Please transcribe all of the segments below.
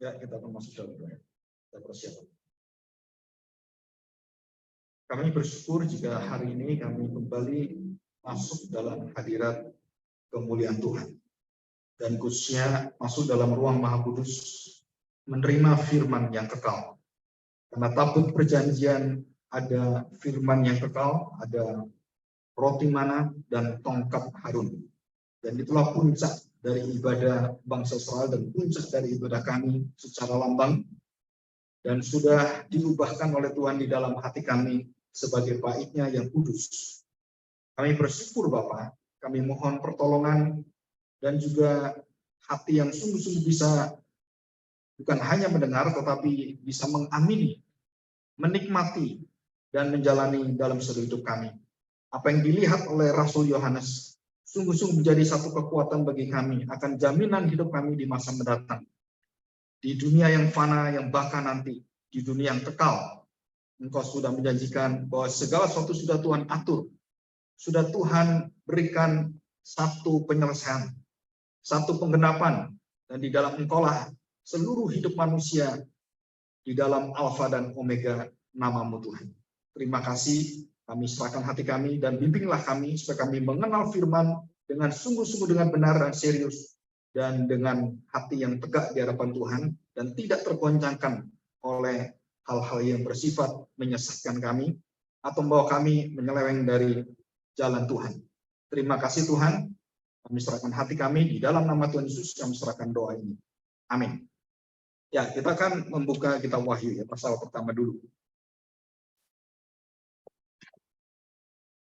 Ya, kita akan masuk dalam doa. Kita persiapkan. Kami bersyukur jika hari ini kami kembali masuk dalam hadirat kemuliaan Tuhan. Dan khususnya masuk dalam ruang Maha Kudus, menerima firman yang kekal. Karena tabut perjanjian ada firman yang kekal, ada roti mana dan tongkat Harun. Dan itulah puncak dari ibadah bangsa Israel dan puncak dari ibadah kami secara lambang. Dan sudah diubahkan oleh Tuhan di dalam hati kami sebagai baitnya yang kudus. Kami bersyukur Bapa, kami mohon pertolongan dan juga hati yang sungguh-sungguh bisa bukan hanya mendengar tetapi bisa mengamini, menikmati dan menjalani dalam seluruh hidup kami. Apa yang dilihat oleh Rasul Yohanes sungguh-sungguh menjadi satu kekuatan bagi kami akan jaminan hidup kami di masa mendatang. Di dunia yang fana, yang bahkan nanti, di dunia yang kekal, Engkau sudah menjanjikan bahwa segala sesuatu sudah Tuhan atur. Sudah Tuhan berikan satu penyelesaian, satu penggenapan. Dan di dalam Engkaulah seluruh hidup manusia di dalam Alfa dan Omega namamu Tuhan. Terima kasih. Kami serahkan hati kami dan bimbinglah kami supaya kami mengenal firman dengan sungguh-sungguh dengan benar dan serius dan dengan hati yang tegak di hadapan Tuhan dan tidak tergoncangkan oleh hal-hal yang bersifat menyesatkan kami atau membawa kami menyeleweng dari jalan Tuhan. Terima kasih Tuhan. Kami serahkan hati kami di dalam nama Tuhan Yesus, kami serahkan doa ini. Amin. Ya, kita akan membuka kitab Wahyu ya, pasal pertama dulu.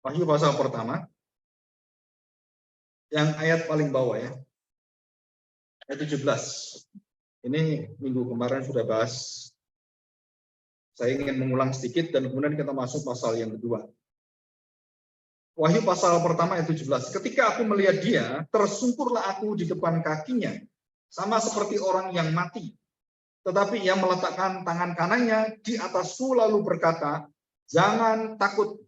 Wahyu pasal pertama, yang ayat paling bawah ya, ayat 17. Ini minggu kemarin sudah bahas. Saya ingin mengulang sedikit dan kemudian kita masuk pasal yang kedua. Wahyu pasal pertama ayat 17. Ketika aku melihat dia, tersungkurlah aku di depan kakinya, sama seperti orang yang mati. Tetapi ia meletakkan tangan kanannya di atasku lalu berkata, jangan takut.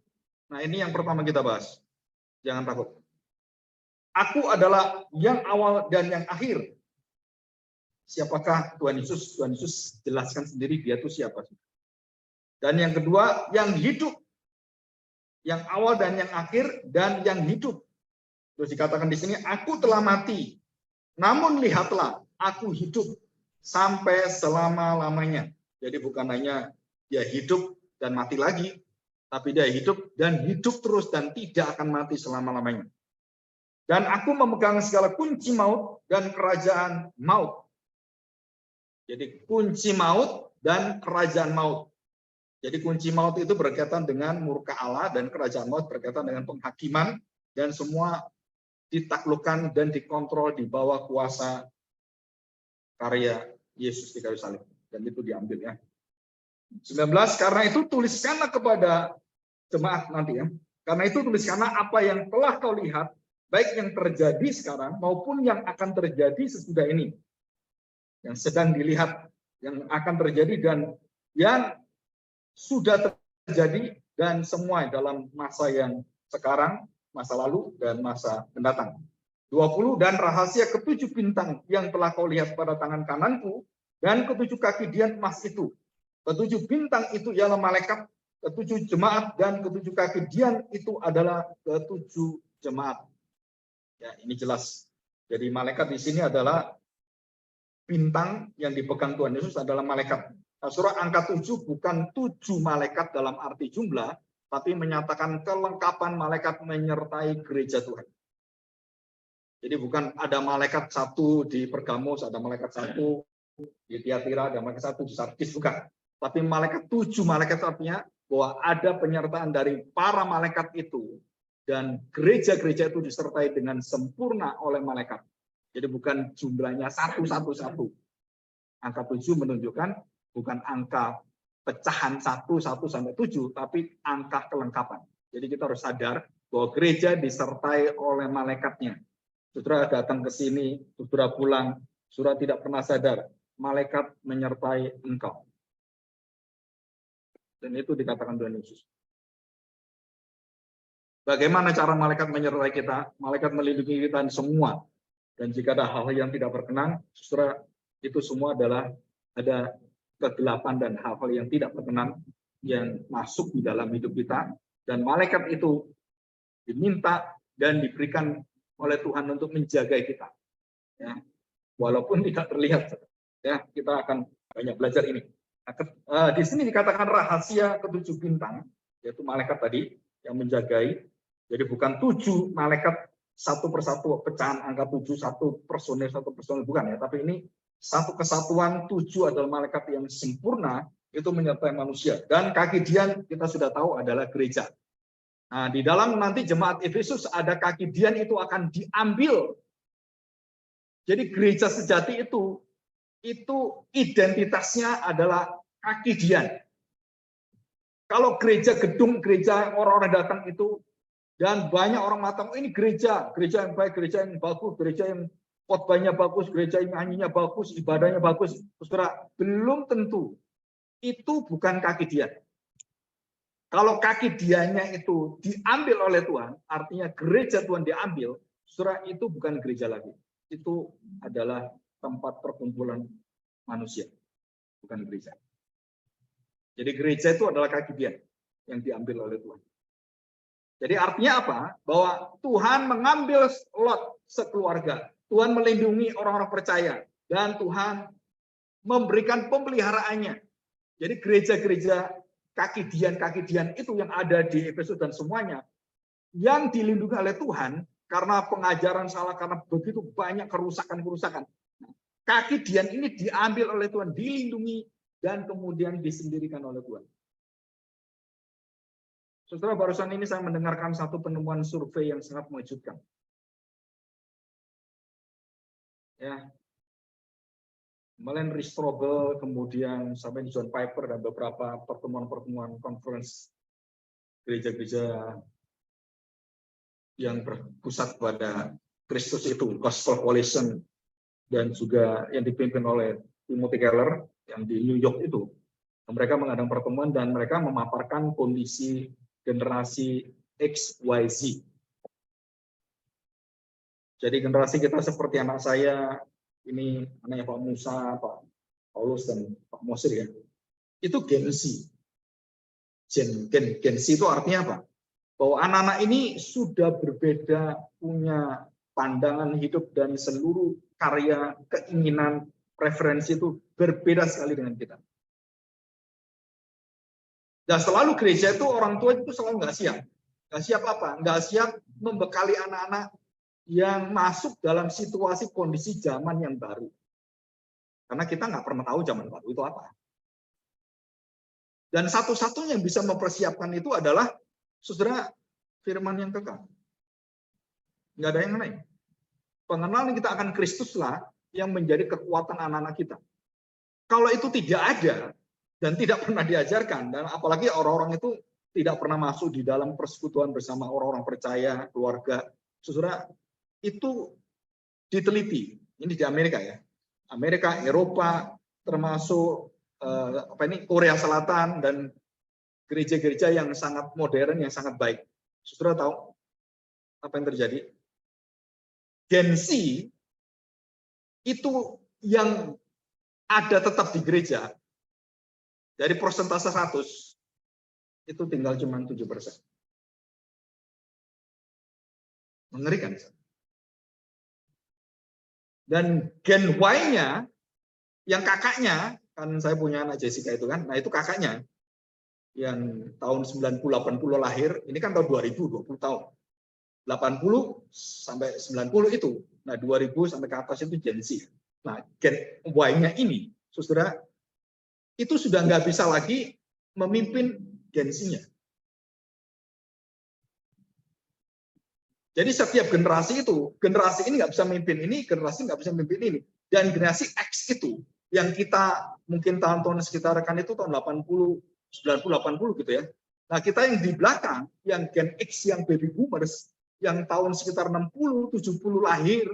Nah ini yang pertama kita bahas. Jangan takut. Aku adalah yang awal dan yang akhir. Siapakah Tuhan Yesus? Tuhan Yesus jelaskan sendiri dia itu siapa. Dan yang kedua, yang hidup. Yang awal dan yang akhir dan yang hidup. Terus dikatakan di sini, aku telah mati. Namun lihatlah, aku hidup sampai selama-lamanya. Jadi bukan hanya dia hidup dan mati lagi, tapi dia hidup dan hidup terus dan tidak akan mati selama-lamanya. Dan aku memegang segala kunci maut dan kerajaan maut. Jadi kunci maut dan kerajaan maut. Jadi kunci maut itu berkaitan dengan murka Allah dan kerajaan maut berkaitan dengan penghakiman dan semua ditaklukkan dan dikontrol di bawah kuasa karya Yesus di kayu salib. Dan itu diambil ya. 19, karena itu tuliskanlah kepada jemaat nanti ya. Karena itu tuliskanlah apa yang telah kau lihat, baik yang terjadi sekarang maupun yang akan terjadi sesudah ini. Yang sedang dilihat, yang akan terjadi dan yang sudah terjadi dan semua dalam masa yang sekarang, masa lalu, dan masa mendatang. 20, dan rahasia ketujuh bintang yang telah kau lihat pada tangan kananku dan ketujuh kaki dian emas itu. Ketujuh bintang itu ialah malaikat, ketujuh jemaat, dan ketujuh kaki dian itu adalah ketujuh jemaat. Ya, ini jelas. Jadi malaikat di sini adalah bintang yang dipegang Tuhan Yesus adalah malaikat. Nah, surah angka 7 bukan 7 malaikat dalam arti jumlah, tapi menyatakan kelengkapan malaikat menyertai gereja Tuhan. Jadi bukan ada malaikat satu di Pergamus, ada malaikat satu di Tiatira, ada malaikat satu di Sardis, bukan. Tapi malaikat 7 malaikat artinya bahwa ada penyertaan dari para malaikat itu dan gereja-gereja itu disertai dengan sempurna oleh malaikat. Jadi bukan jumlahnya satu. Angka 7 menunjukkan bukan angka pecahan 1 sampai 7, tapi angka kelengkapan. Jadi kita harus sadar bahwa gereja disertai oleh malaikatnya. Saudara datang ke sini, saudara pulang, saudara tidak pernah sadar, malaikat menyertai engkau. Dan itu dikatakan Tuhan Yesus. Bagaimana cara malaikat menyertai kita? Malaikat melindungi kita semua. Dan jika ada hal-hal yang tidak berkenan, saudara, itu semua adalah ada kegelapan dan hal-hal yang tidak berkenan yang masuk di dalam hidup kita, dan malaikat itu diminta dan diberikan oleh Tuhan untuk menjaga kita. Ya, walaupun tidak terlihat, ya kita akan banyak belajar ini. Di sini dikatakan rahasia ketujuh bintang, yaitu malaikat tadi yang menjagai. Jadi bukan 7 malaikat satu persatu pecahan angka 7, satu personil bukan ya, tapi ini satu kesatuan. 7 adalah malaikat yang sempurna, itu menyertai manusia. Dan kaki Dian kita sudah tahu adalah gereja. Nah, di dalam nanti jemaat Efesus ada kaki Dian itu akan diambil. Jadi gereja sejati itu identitasnya adalah kaki Dian. Kalau gereja gedung, gereja orang-orang datang itu, dan banyak orang matang, ini gereja yang baik, gereja yang bagus, gereja yang khotbahnya bagus, gereja yang nyanyinya bagus, ibadahnya bagus. Saudara, belum tentu. Itu bukan kaki Dian. Kalau kaki Diannya itu diambil oleh Tuhan, artinya gereja Tuhan diambil, saudara, itu bukan gereja lagi. Itu adalah tempat perkumpulan manusia, bukan gereja. Jadi gereja itu adalah kaki Dian yang diambil oleh Tuhan. Jadi artinya apa? Bahwa Tuhan mengambil Lot sekeluarga. Tuhan melindungi orang-orang percaya. Dan Tuhan memberikan pemeliharaannya. Jadi gereja-gereja kaki Dian itu yang ada di Efesus dan semuanya, yang dilindungi oleh Tuhan karena pengajaran salah, karena begitu banyak kerusakan-kerusakan. Kaki Dian ini diambil oleh Tuhan, dilindungi, dan kemudian disendirikan oleh Tuhan. Saudara, barusan ini saya mendengarkan satu penemuan survei yang sangat mengejutkan. Ya, Malen Strobel, kemudian sampai John Piper dan beberapa pertemuan-pertemuan conference gereja-gereja yang berpusat pada Kristus itu, Gospel Coalition, dan juga yang dipimpin oleh Timothy Keller yang di New York itu. Mereka mengadakan pertemuan dan mereka memaparkan kondisi generasi XYZ. Jadi generasi kita seperti anak saya, ini anaknya Pak Musa, Pak Paulus, dan Pak Mosir ya. Itu Gen Z. Gen Z itu artinya apa? Bahwa anak-anak ini sudah berbeda, punya pandangan hidup dan seluruh karya, keinginan, preferensi itu berbeda sekali dengan kita. Dan selalu gereja itu orang tua itu selalu nggak siap. Nggak siap apa? Nggak siap membekali anak-anak yang masuk dalam situasi kondisi zaman yang baru. Karena kita nggak pernah tahu zaman baru itu apa. Dan satu-satunya yang bisa mempersiapkan itu adalah, saudara, firman yang kekal. Nggak ada yang lain. Pengenalan kita akan Kristuslah yang menjadi kekuatan anak-anak kita. Kalau itu tidak ada, dan tidak pernah diajarkan, dan apalagi orang-orang itu tidak pernah masuk di dalam persekutuan bersama orang-orang percaya, keluarga, saudara, itu diteliti. Ini di Amerika ya, Amerika, Eropa, termasuk Korea Selatan dan gereja-gereja yang sangat modern, yang sangat baik. Saudara tahu apa yang terjadi? Gen Z itu yang ada tetap di gereja. Dari persentase 100, itu tinggal cuma 7%. Mengerikan. Dan Gen Y-nya, yang kakaknya, kan saya punya anak Jessica itu kan, nah itu kakaknya, yang tahun 90-80 lahir, ini kan tahun 2000, 20 tahun. 80 sampai 90 itu. Nah 2000 sampai ke atas itu Gen Z. Nah Gen Y-nya ini, saudara, itu sudah nggak bisa lagi memimpin Gen Z-nya. Jadi setiap generasi itu, generasi ini nggak bisa memimpin ini, generasi nggak bisa memimpin ini. Dan generasi X itu, yang kita mungkin tahun-tahun sekitar kan itu tahun 80, 90, 80 gitu ya. Nah kita yang di belakang, yang Gen X, yang baby boomers, yang tahun sekitar 60, 70 lahir,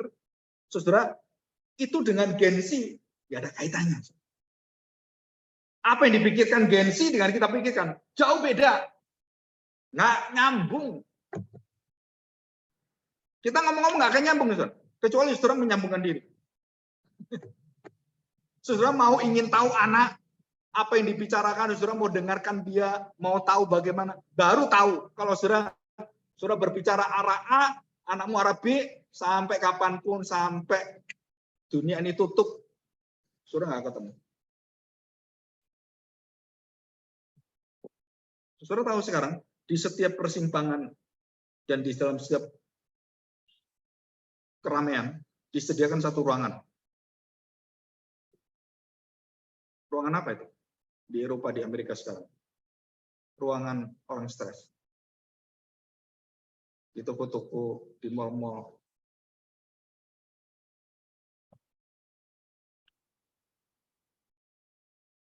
saudara, itu dengan Gen Z, nggak ada kaitannya. Apa yang dipikirkan Gen Z dengan kita pikirkan jauh beda, nggak nyambung. Kita ngomong-ngomong nggak akan nyambung, saudara, kecuali saudara menyambungkan diri. Saudara mau ingin tahu anak apa yang dibicarakan, saudara mau dengarkan dia, mau tahu bagaimana, baru tahu kalau saudara berbicara arah A, anakmu arah B, sampai kapanpun, sampai dunia ini tutup, saudara nggak ketemu. Saudara tahu sekarang, di setiap persimpangan dan di dalam setiap keramaian, disediakan satu ruangan. Ruangan apa itu? Di Eropa, di Amerika sekarang. Ruangan orang stres. Di toko-toko, di mall-mall.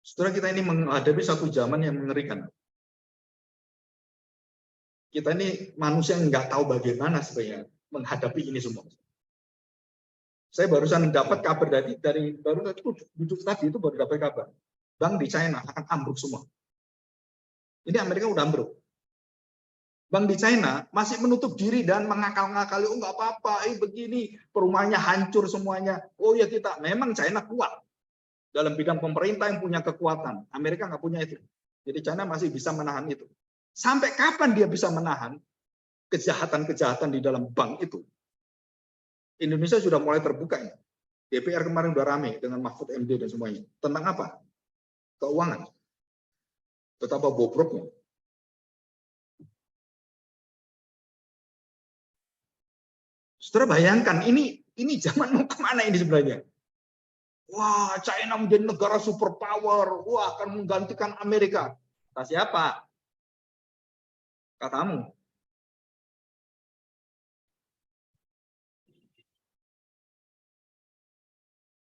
Saudara, kita ini menghadapi satu zaman yang mengerikan. Kita ini manusia yang nggak tahu bagaimana sebenarnya menghadapi ini semua. Saya barusan dapat kabar dari baru duduk tadi itu baru dapat kabar. Bank di China akan ambruk semua. Ini Amerika udah ambruk. Bank di China masih menutup diri dan mengakal-ngakali, oh nggak apa-apa, begini, perumahannya hancur semuanya. Oh ya kita, memang China kuat dalam bidang pemerintah yang punya kekuatan. Amerika nggak punya itu. Jadi China masih bisa menahan itu. Sampai kapan dia bisa menahan kejahatan-kejahatan di dalam bank itu? Indonesia sudah mulai terbuka ya. DPR kemarin udah rame dengan Mahfud MD dan semuanya. Tentang apa? Keuangan. Betapa bobroknya. Saudara bayangkan, ini zaman mau kemana ini sebenarnya? Wah, China menjadi negara superpower. Wah, akan menggantikan Amerika. Kata siapa? Katamu.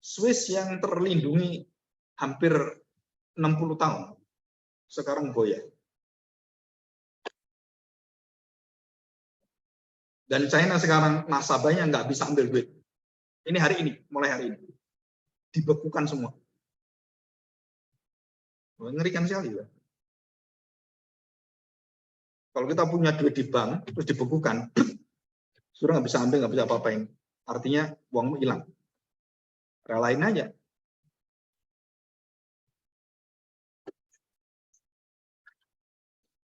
Swiss yang terlindungi hampir 60 tahun. Sekarang goyah. Dan China sekarang nasabahnya nggak bisa ambil duit. Ini hari ini, mulai hari ini. Dibekukan semua. Mengerikan sekali. Ya. Kalau kita punya duit di bank, terus dibekukan, sudah nggak bisa ambil, nggak bisa apa-apain. Artinya uangmu hilang. Relain aja.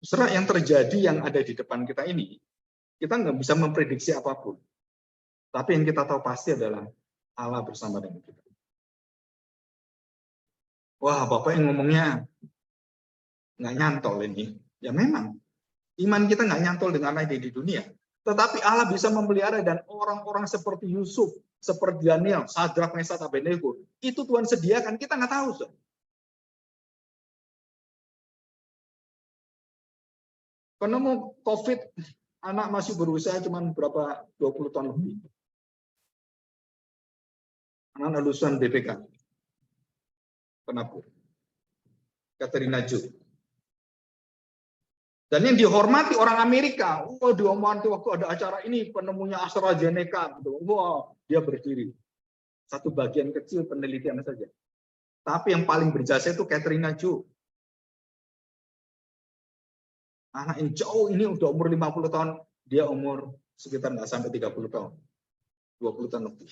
Setelah yang terjadi yang ada di depan kita ini, kita nggak bisa memprediksi apapun. Tapi yang kita tahu pasti adalah Allah bersama dengan kita. Wah, Bapak yang ngomongnya nggak nyantol ini. Ya memang, iman kita nggak nyantol dengan ada di dunia. Tetapi Allah bisa memelihara dan orang-orang seperti Yusuf, seperti Daniel, Sadrak, Mesat, Abednego, itu Tuhan sediakan, kita nggak tahu. So. Penemu COVID, anak masih berusia cuma berapa 20 tahun lebih. Anak lulusan BPK. Penabur. Katerina Ju. Dan yang dihormati orang Amerika, dihormati waktu ada acara ini penemunya AstraZeneca, wah dia berdiri. Satu bagian kecil penelitian saja. Tapi yang paling berjasa itu Katerina Ju. Anak yang jauh ini udah umur 50 tahun, dia umur sekitar nggak sampai 30 tahun. 20 tahun lebih.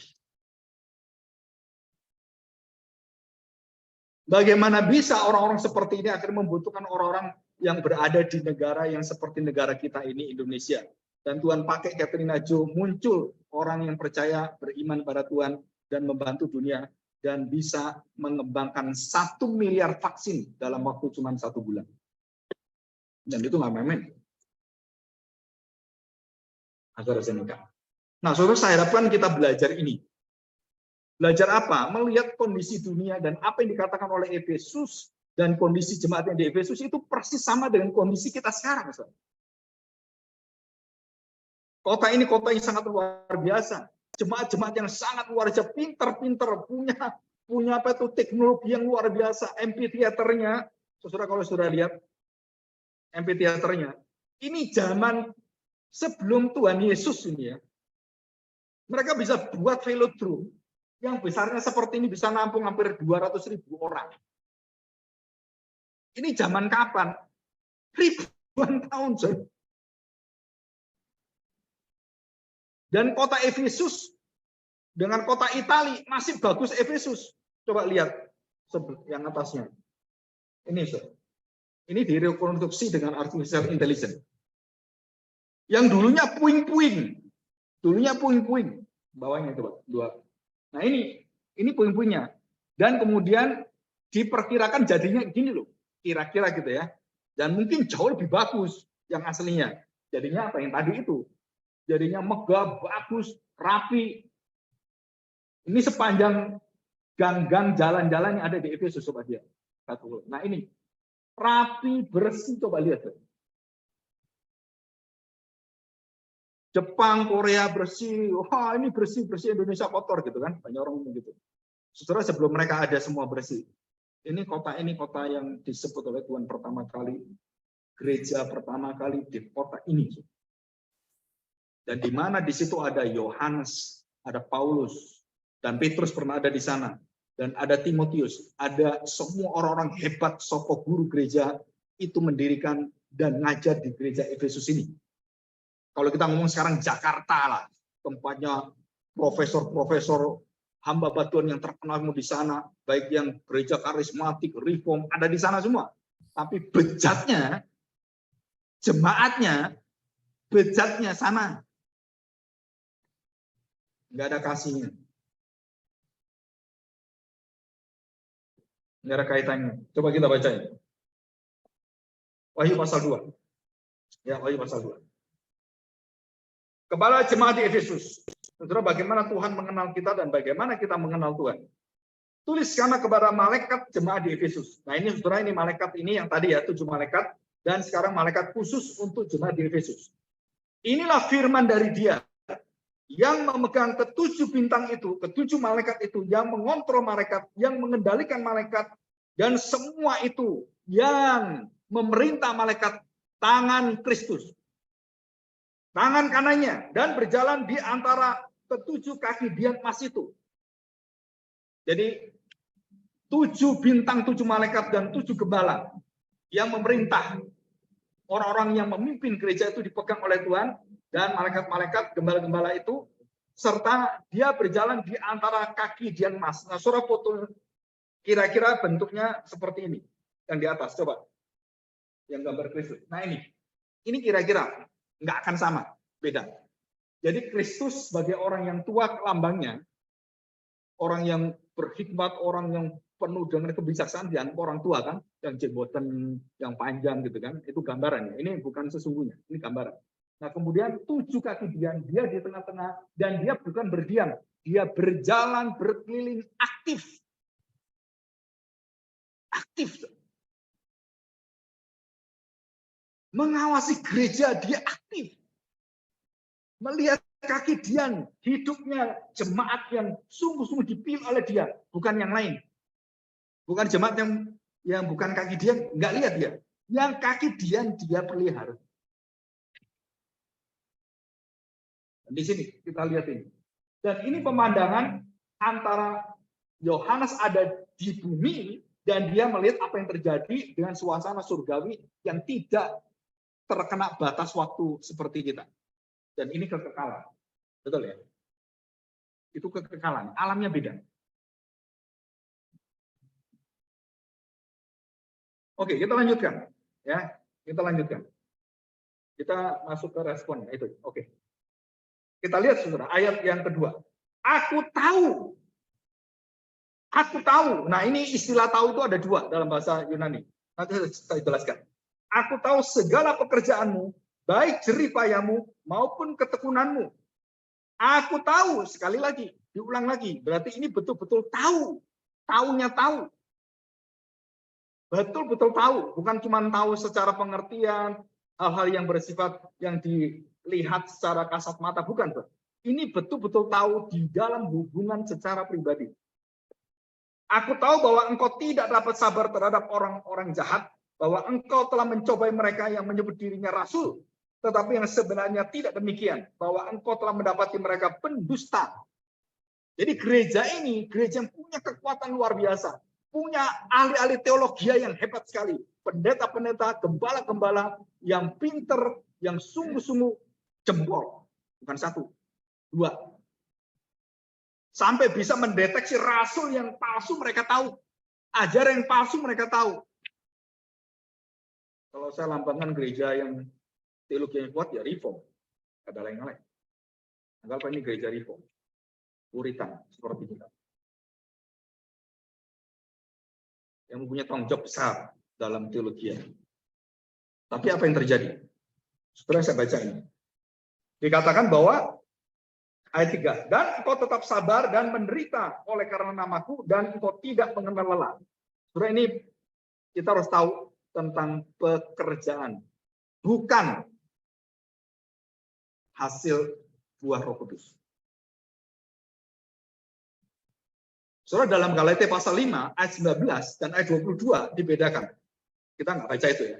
Bagaimana bisa orang-orang seperti ini akhirnya membutuhkan orang-orang yang berada di negara yang seperti negara kita ini, Indonesia. Dan Tuhan pakai Katerina Jo, muncul orang yang percaya, beriman pada Tuhan, dan membantu dunia, dan bisa mengembangkan 1 miliar vaksin dalam waktu cuma 1 bulan. Dan itu nggak main-main. AstraZeneca. Nah, saudara, saya harapkan kita belajar ini. Belajar apa? Melihat kondisi dunia dan apa yang dikatakan oleh Efesus dan kondisi jemaat yang di Efesus itu persis sama dengan kondisi kita sekarang. Kota ini kota yang sangat luar biasa. Jemaat-jemaat yang sangat luar biasa, pinter-pinter, punya apa itu teknologi yang luar biasa. Amphitheater-nya, saudara kalau sudah lihat amphitheater-nya, ini zaman sebelum Tuhan Yesus ini ya. Mereka bisa buat velodrome yang besarnya seperti ini bisa nampung hampir 200.000 orang. Ini zaman kapan? Ribuan tahun. Dan kota Efesus dengan kota Italia masih bagus Efesus. Coba lihat yang atasnya. Ini, ini direkonstruksi dengan artificial intelligence. Yang dulunya puing-puing, bawahnya itu Pak, 2. Nah ini puing-puingnya. Dan kemudian diperkirakan jadinya gini loh, kira-kira gitu ya. Dan mungkin jauh lebih bagus yang aslinya. Jadinya apa yang tadi itu? Jadinya megah, bagus, rapi. Ini sepanjang gang-gang jalan-jalan yang ada di Efesus Sobat dia. Nah ini rapi, bersih, coba lihat. Jepang, Korea bersih, wah ini bersih Indonesia kotor gitu kan, banyak orang ngomong gitu. Saudara, sebelum mereka ada semua bersih. Ini kota yang disebut oleh Tuhan pertama kali, gereja pertama kali di kota ini. Dan di mana di situ ada Yohanes, ada Paulus, dan Petrus pernah ada di sana, dan ada Timotius, ada semua orang-orang hebat, soko guru gereja itu mendirikan dan ngajar di gereja Efesus ini. Kalau kita ngomong sekarang Jakarta lah, tempatnya profesor-profesor hamba Tuhan yang terkenal di sana, baik yang gereja karismatik, reform, ada di sana semua. Tapi bejatnya, jemaatnya, bejatnya sana. Nggak ada kasihnya. Nggak ada kaitannya. Coba kita baca ya. Wahyu pasal 2. Ya, Wahyu pasal 2. Kepala jemaat di Efesus. Saudara, bagaimana Tuhan mengenal kita dan bagaimana kita mengenal Tuhan. Tuliskanlah kepada malaikat jemaat di Efesus. Nah ini saudara, ini malaikat ini yang tadi ya, 7 malaikat. Dan sekarang malaikat khusus untuk jemaat di Efesus. Inilah firman dari Dia yang memegang ke-7 bintang itu, ke-7 malaikat itu, yang mengontrol malaikat, yang mengendalikan malaikat, dan semua itu yang memerintah malaikat tangan Kristus. Tangan kanannya, dan berjalan di antara ke-7 kaki dian emas itu. Jadi 7 bintang, 7 malaikat, dan 7 gembala yang memerintah. Orang-orang yang memimpin gereja itu dipegang oleh Tuhan, dan malaikat-malaikat, gembala-gembala itu, serta dia berjalan di antara kaki dian emas. Nah, saudara foto kira-kira bentuknya seperti ini. Yang di atas, coba. Yang gambar Kristus. Nah ini kira-kira nggak akan sama, beda. Jadi Kristus sebagai orang yang tua lambangnya, orang yang berhikmat, orang yang penuh dengan kebijaksanaan, yang orang tua kan, yang jenggotan, yang panjang gitu kan, itu gambarannya. Ini bukan sesungguhnya, ini gambaran. Nah kemudian 7 kaki dia di tengah-tengah, dan dia bukan berdiam, dia berjalan berkeliling aktif. Aktif. Mengawasi gereja, dia aktif. Melihat kaki Dian, hidupnya jemaat yang sungguh-sungguh dipilih oleh dia, bukan yang lain. Bukan jemaat yang bukan kaki Dian, nggak lihat dia. Yang kaki Dian dia pelihara. Di sini kita lihat ini. Dan ini pemandangan antara Yohanes ada di bumi dan dia melihat apa yang terjadi dengan suasana surgawi yang tidak terkena batas waktu seperti kita. Dan ini kekekalan. Betul ya? Itu kekekalan. Alamnya beda. Oke, kita lanjutkan. Ya, kita lanjutkan. Kita masuk ke respon itu. Oke. Kita lihat saudara, ayat yang kedua. Aku tahu. Aku tahu. Nah, ini istilah tahu itu ada 2 dalam bahasa Yunani. Nanti saya jelaskan. Aku tahu segala pekerjaanmu, baik jerih payahmu maupun ketekunanmu. Aku tahu, sekali lagi, diulang lagi. Berarti ini betul-betul tahu. Taunya tahu. Betul-betul tahu. Bukan cuma tahu secara pengertian, hal-hal yang bersifat yang dilihat secara kasat mata. Bukan, Bro. Ini betul-betul tahu di dalam hubungan secara pribadi. Aku tahu bahwa engkau tidak dapat sabar terhadap orang-orang jahat, bahwa engkau telah mencobai mereka yang menyebut dirinya rasul, tetapi yang sebenarnya tidak demikian, bahwa engkau telah mendapati mereka pendusta. Jadi gereja ini, gereja yang punya kekuatan luar biasa, punya ahli-ahli teologi yang hebat sekali, pendeta-pendeta, gembala-gembala yang pinter, yang sungguh-sungguh jempol, bukan 1, 2. Sampai bisa mendeteksi rasul yang palsu mereka tahu. Ajaran yang palsu mereka tahu. Kalau saya lambangkan gereja yang teologinya kuat, ya reform. Ada lain-lain. Anggap ini gereja reform. Puritan, seperti kita. Yang mempunyai tanggung jawab besar dalam teologi. Tapi apa yang terjadi? Setelah saya baca ini. Dikatakan bahwa ayat 3, dan engkau tetap sabar dan menderita oleh karena namaku, dan engkau tidak mengenal lelah. Sebenarnya ini kita harus tahu tentang pekerjaan, bukan hasil buah Roh Kudus. Soalnya dalam Galatia pasal 5 ayat 19 dan ayat 22 dibedakan. Kita nggak baca itu ya.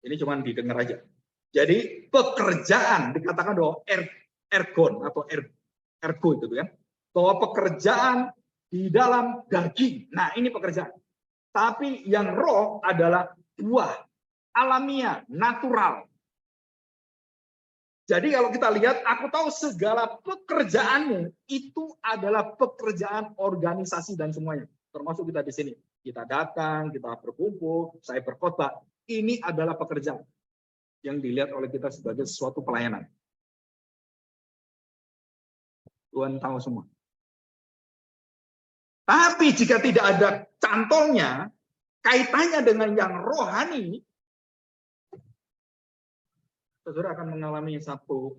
Ini cuma didengar aja. Jadi pekerjaan dikatakan bahwa ergon atau ergo itu ya. Bahwa pekerjaan di dalam daging. Nah, ini pekerjaan. Tapi yang roh adalah buah alamiah, natural. Jadi kalau kita lihat, aku tahu segala pekerjaanmu itu adalah pekerjaan organisasi dan semuanya. Termasuk kita di sini. Kita datang, kita berkumpul, saya berkhotbah. Ini adalah pekerjaan yang dilihat oleh kita sebagai sesuatu pelayanan. Tuhan tahu semua. Tapi jika tidak ada cantolnya, kaitannya dengan yang rohani, saudara akan mengalami satu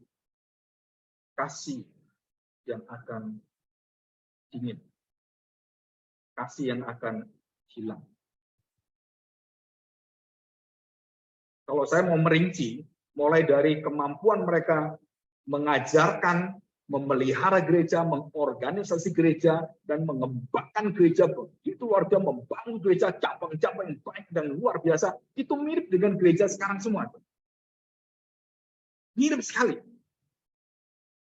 kasih yang akan dingin. Kasih yang akan hilang. Kalau saya mau merinci, mulai dari kemampuan mereka mengajarkan, memelihara gereja, mengorganisasi gereja, dan mengembangkan gereja, begitu luar biasa, membangun gereja cabang-cabang yang baik dan luar biasa, itu mirip dengan gereja sekarang semua. Mirip sekali.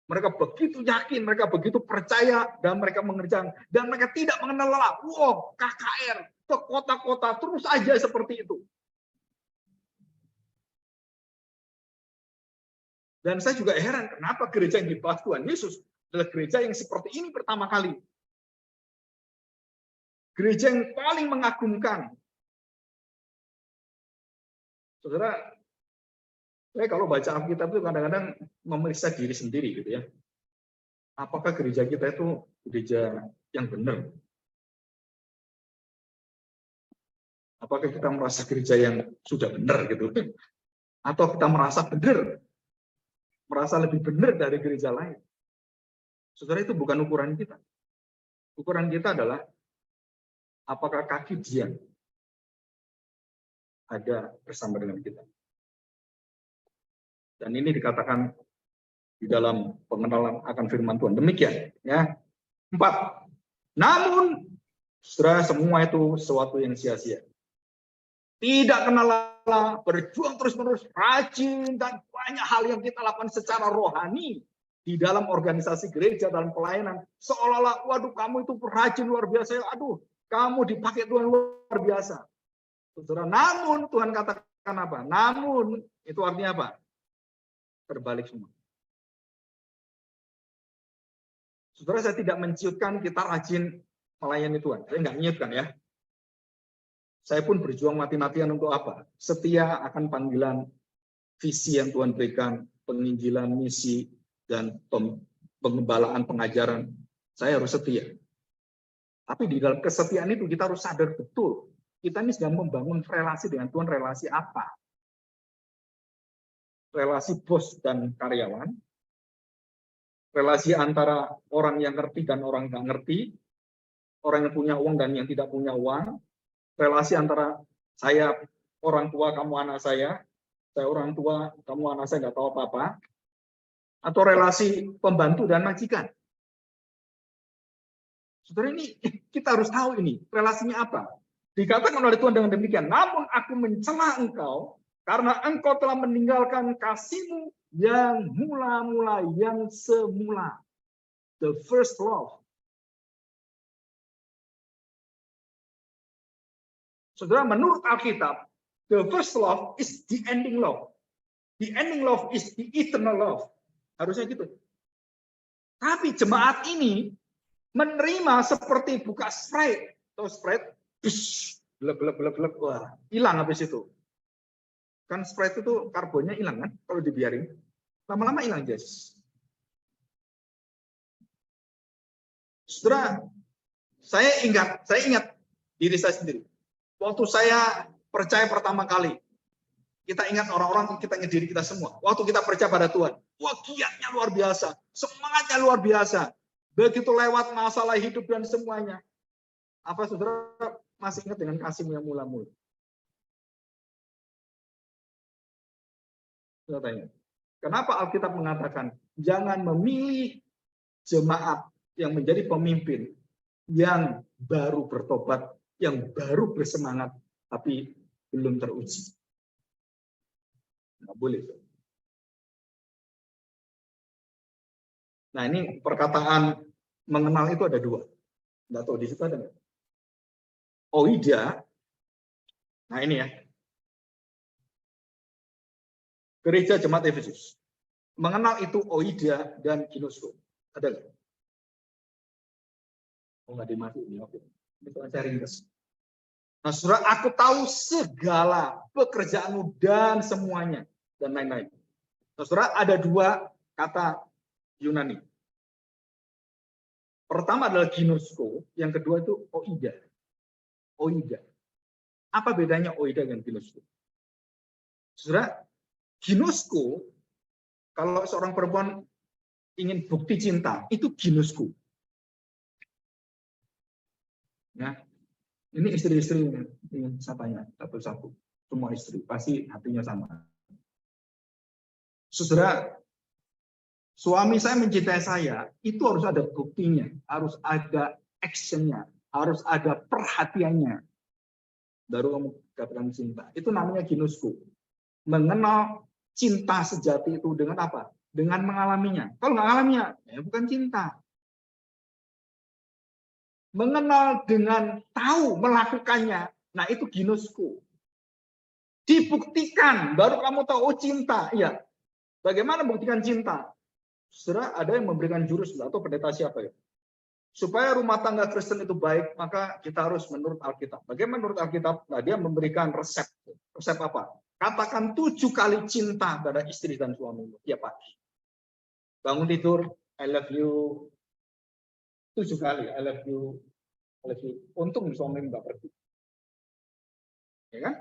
Mereka begitu yakin, mereka begitu percaya, dan mereka mengerjakan. Dan mereka tidak mengenal lelah. Wow, KKR, ke kota-kota, terus aja seperti itu. Dan saya juga heran, kenapa gereja yang dibahas Tuhan Yesus adalah gereja yang seperti ini pertama kali. Gereja yang paling mengagumkan. Saudara, saya kalau baca Alkitab itu kadang-kadang memeriksa diri sendiri gitu ya. Apakah gereja kita itu gereja yang benar? Apakah kita merasa gereja yang sudah benar gitu? Atau kita merasa benar? Merasa lebih benar dari gereja lain. Saudara, itu bukan ukuran kita. Ukuran kita adalah apakah kaki dia ada bersama dengan kita. Dan ini dikatakan di dalam pengenalan akan firman Tuhan. Demikian. Ya. 4. Namun, saudara, semua itu sesuatu yang sia-sia. Tidak kenal lelah, berjuang terus-menerus, rajin, dan banyak hal yang kita lakukan secara rohani di dalam organisasi gereja, dalam pelayanan. Seolah-olah, waduh, kamu itu rajin luar biasa. Aduh, kamu dipakai Tuhan luar biasa. Saudara, namun Tuhan katakan apa? Namun, itu artinya apa? Terbalik semua. Saudara, saya tidak menciutkan kita rajin melayani Tuhan. Saya nggak nyiutkan ya. Saya pun berjuang mati-matian untuk apa? Setia akan panggilan visi yang Tuhan berikan, penginjilan, misi, dan pengembalaan, pengajaran. Saya harus setia. Tapi di dalam kesetiaan itu kita harus sadar betul. Kita ini sedang membangun relasi dengan Tuhan. Relasi apa? Relasi bos dan karyawan. Relasi antara orang yang ngerti dan orang nggak ngerti. Orang yang punya uang dan yang tidak punya uang. Relasi antara saya orang tua, kamu anak saya orang tua, kamu anak saya nggak tahu apa-apa, atau relasi pembantu dan majikan. Saudara, ini kita harus tahu ini relasinya apa. Dikatakan oleh Tuhan dengan demikian, namun aku mencela engkau karena engkau telah meninggalkan kasihmu yang mula-mula, yang semula, the first love. Saudara, menurut Alkitab, the first love is the ending love. The ending love is the eternal love. Harusnya gitu. Tapi jemaat ini menerima seperti buka Sprite. Tahu Sprite? Gelap, wah, hilang habis itu. Kan Sprite itu karbonnya hilang kan, kalau dibiarin. Lama-lama hilang, guys. Saudara, saya ingat diri saya sendiri. Waktu saya percaya pertama kali, kita ingat orang-orang, kita ingat diri kita semua. Waktu kita percaya pada Tuhan, wah giatnya luar biasa, semangatnya luar biasa. Begitu lewat masalah hidup dan semuanya. Apa saudara masih ingat dengan kasihmu yang mula-mula? Saya tanya, kenapa Alkitab mengatakan jangan memilih jemaat yang menjadi pemimpin yang baru bertobat, yang baru bersemangat, tapi belum teruji? Nggak boleh. Nah ini perkataan mengenal itu ada dua. Nggak tahu di situ ada nggak? Oida. Nah ini ya. Gereja Jemaat Efesus. Mengenal itu oida dan ginosko. Ada nggak? Oh nggak dimasukin. Oke. Itu saya ringkas. Nah, saudara, aku tahu segala pekerjaanmu dan semuanya dan lain-lain. Nah, saudara, ada dua kata Yunani. Pertama adalah ginosko, yang kedua itu oida. Oida. Apa bedanya oida dan ginosko? Saudara, ginosko, kalau seorang perempuan ingin bukti cinta, itu ginosko. Ya, ini istri-istri yang saya tanya satu-satu. Semua istri pasti hatinya sama. Saudara, suami saya mencintai saya, itu harus ada buktinya, harus ada actionnya, harus ada perhatiannya. Baru kamu katakan cinta. Itu namanya ginosko. Mengenal cinta sejati itu dengan apa? Dengan mengalaminya. Kalau nggak mengalaminya, ya bukan cinta. Mengenal dengan tahu melakukannya, nah itu ginosko. Dibuktikan, baru kamu tahu, oh cinta. Iya. Bagaimana buktikan cinta? Saudara, ada yang memberikan jurus atau pendeta siapa ya? Supaya rumah tangga Kristen itu baik, maka kita harus menurut Alkitab. Bagaimana menurut Alkitab? Nah, dia memberikan resep. Resep apa? Katakan 7 kali cinta pada istri dan suami tiap pagi. Bangun tidur, I love you. 7 kali, I love you. I love you. Untung suami nggak pergi. Ya kan?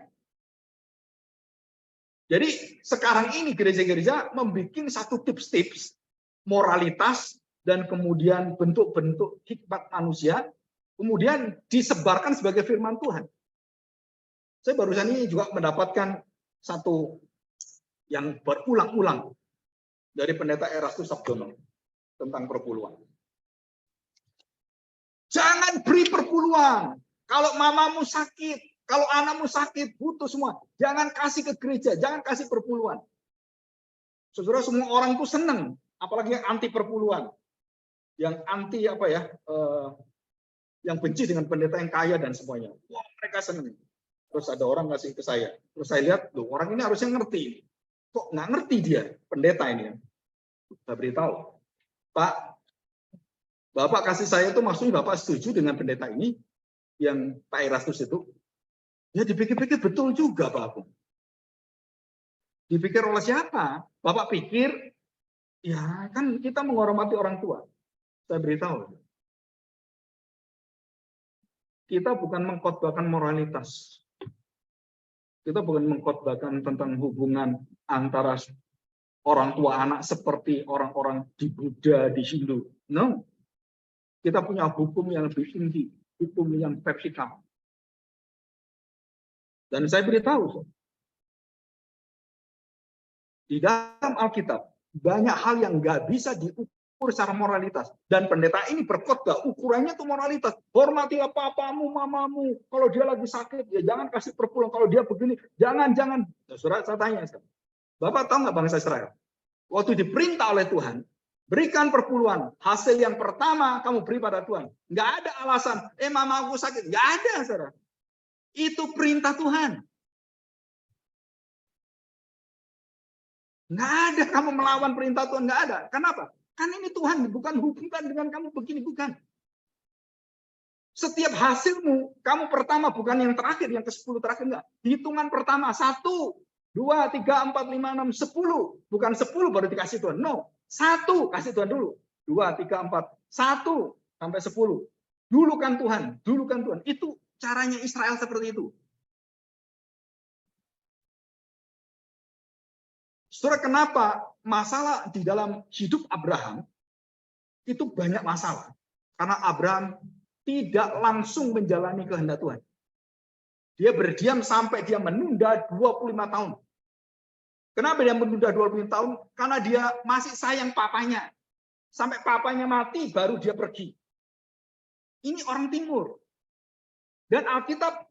Jadi sekarang ini gereja-gereja membuat satu tips-tips moralitas dan kemudian bentuk-bentuk hikmat manusia, kemudian disebarkan sebagai firman Tuhan. Saya barusan ini juga mendapatkan satu yang berulang-ulang dari pendeta Erastus Sabdono tentang perpuluhan. Jangan beri perpuluhan. Kalau mamamu sakit, kalau anakmu sakit, butuh semua, jangan kasih ke gereja, jangan kasih perpuluhan. Saudara, semua orang itu senang, apalagi yang anti perpuluhan. Yang anti apa ya, yang benci dengan pendeta yang kaya dan semuanya. Wah, mereka senang. Terus ada orang ngasih ke saya. Terus saya lihat, loh, orang ini harusnya ngerti. Kok nggak ngerti dia, pendeta ini? Saya beritahu, Pak, Bapak kasih saya itu maksudnya Bapak setuju dengan pendeta ini, yang Pak Erastus itu? Ya dipikir-pikir betul juga, Pak. Dipikir oleh siapa? Bapak pikir, ya kan kita menghormati orang tua. Saya beritahu, kita bukan mengkhotbahkan moralitas. Kita bukan mengkhotbahkan tentang hubungan antara orang tua anak seperti orang-orang di Buddha, di Hindu. No. Kita punya hukum yang lebih tinggi, hukum yang vertikal. Dan saya beritahu, di dalam Alkitab, banyak hal yang nggak bisa diukur secara moralitas. Dan pendeta ini berkhotbah, ukurannya itu moralitas. Hormati papamu, mamamu. Kalau dia lagi sakit, ya jangan kasih perpuluhan. Kalau dia begini, jangan. Nah, saudara, saya tanya, Bapak tahu nggak bangsa Israel? Waktu diperintah oleh Tuhan, berikan perpuluhan. Hasil yang pertama kamu beri pada Tuhan. Nggak ada alasan, mamaku sakit. Nggak ada, saudara. Itu perintah Tuhan. Nggak ada kamu melawan perintah Tuhan, nggak ada. Kenapa? Kan ini Tuhan, bukan hubungan dengan kamu begini, bukan. Setiap hasilmu, kamu pertama bukan yang terakhir, yang ke-10 terakhir enggak. Hitungan pertama 1, 2, 3, 4, 5, 6, 10. Bukan 10 baru dikasih Tuhan. No. 1 kasih Tuhan dulu. 2, 3, 4. 1 sampai 10. Dulukan Tuhan, dulukan Tuhan. Itu caranya Israel seperti itu. Saudara, kenapa masalah di dalam hidup Abraham itu banyak masalah? Karena Abraham tidak langsung menjalani kehendak Tuhan. Dia berdiam sampai dia menunda 25 tahun. Kenapa dia menunda 25 tahun? Karena dia masih sayang papanya. Sampai papanya mati baru dia pergi. Ini orang timur. Dan Alkitab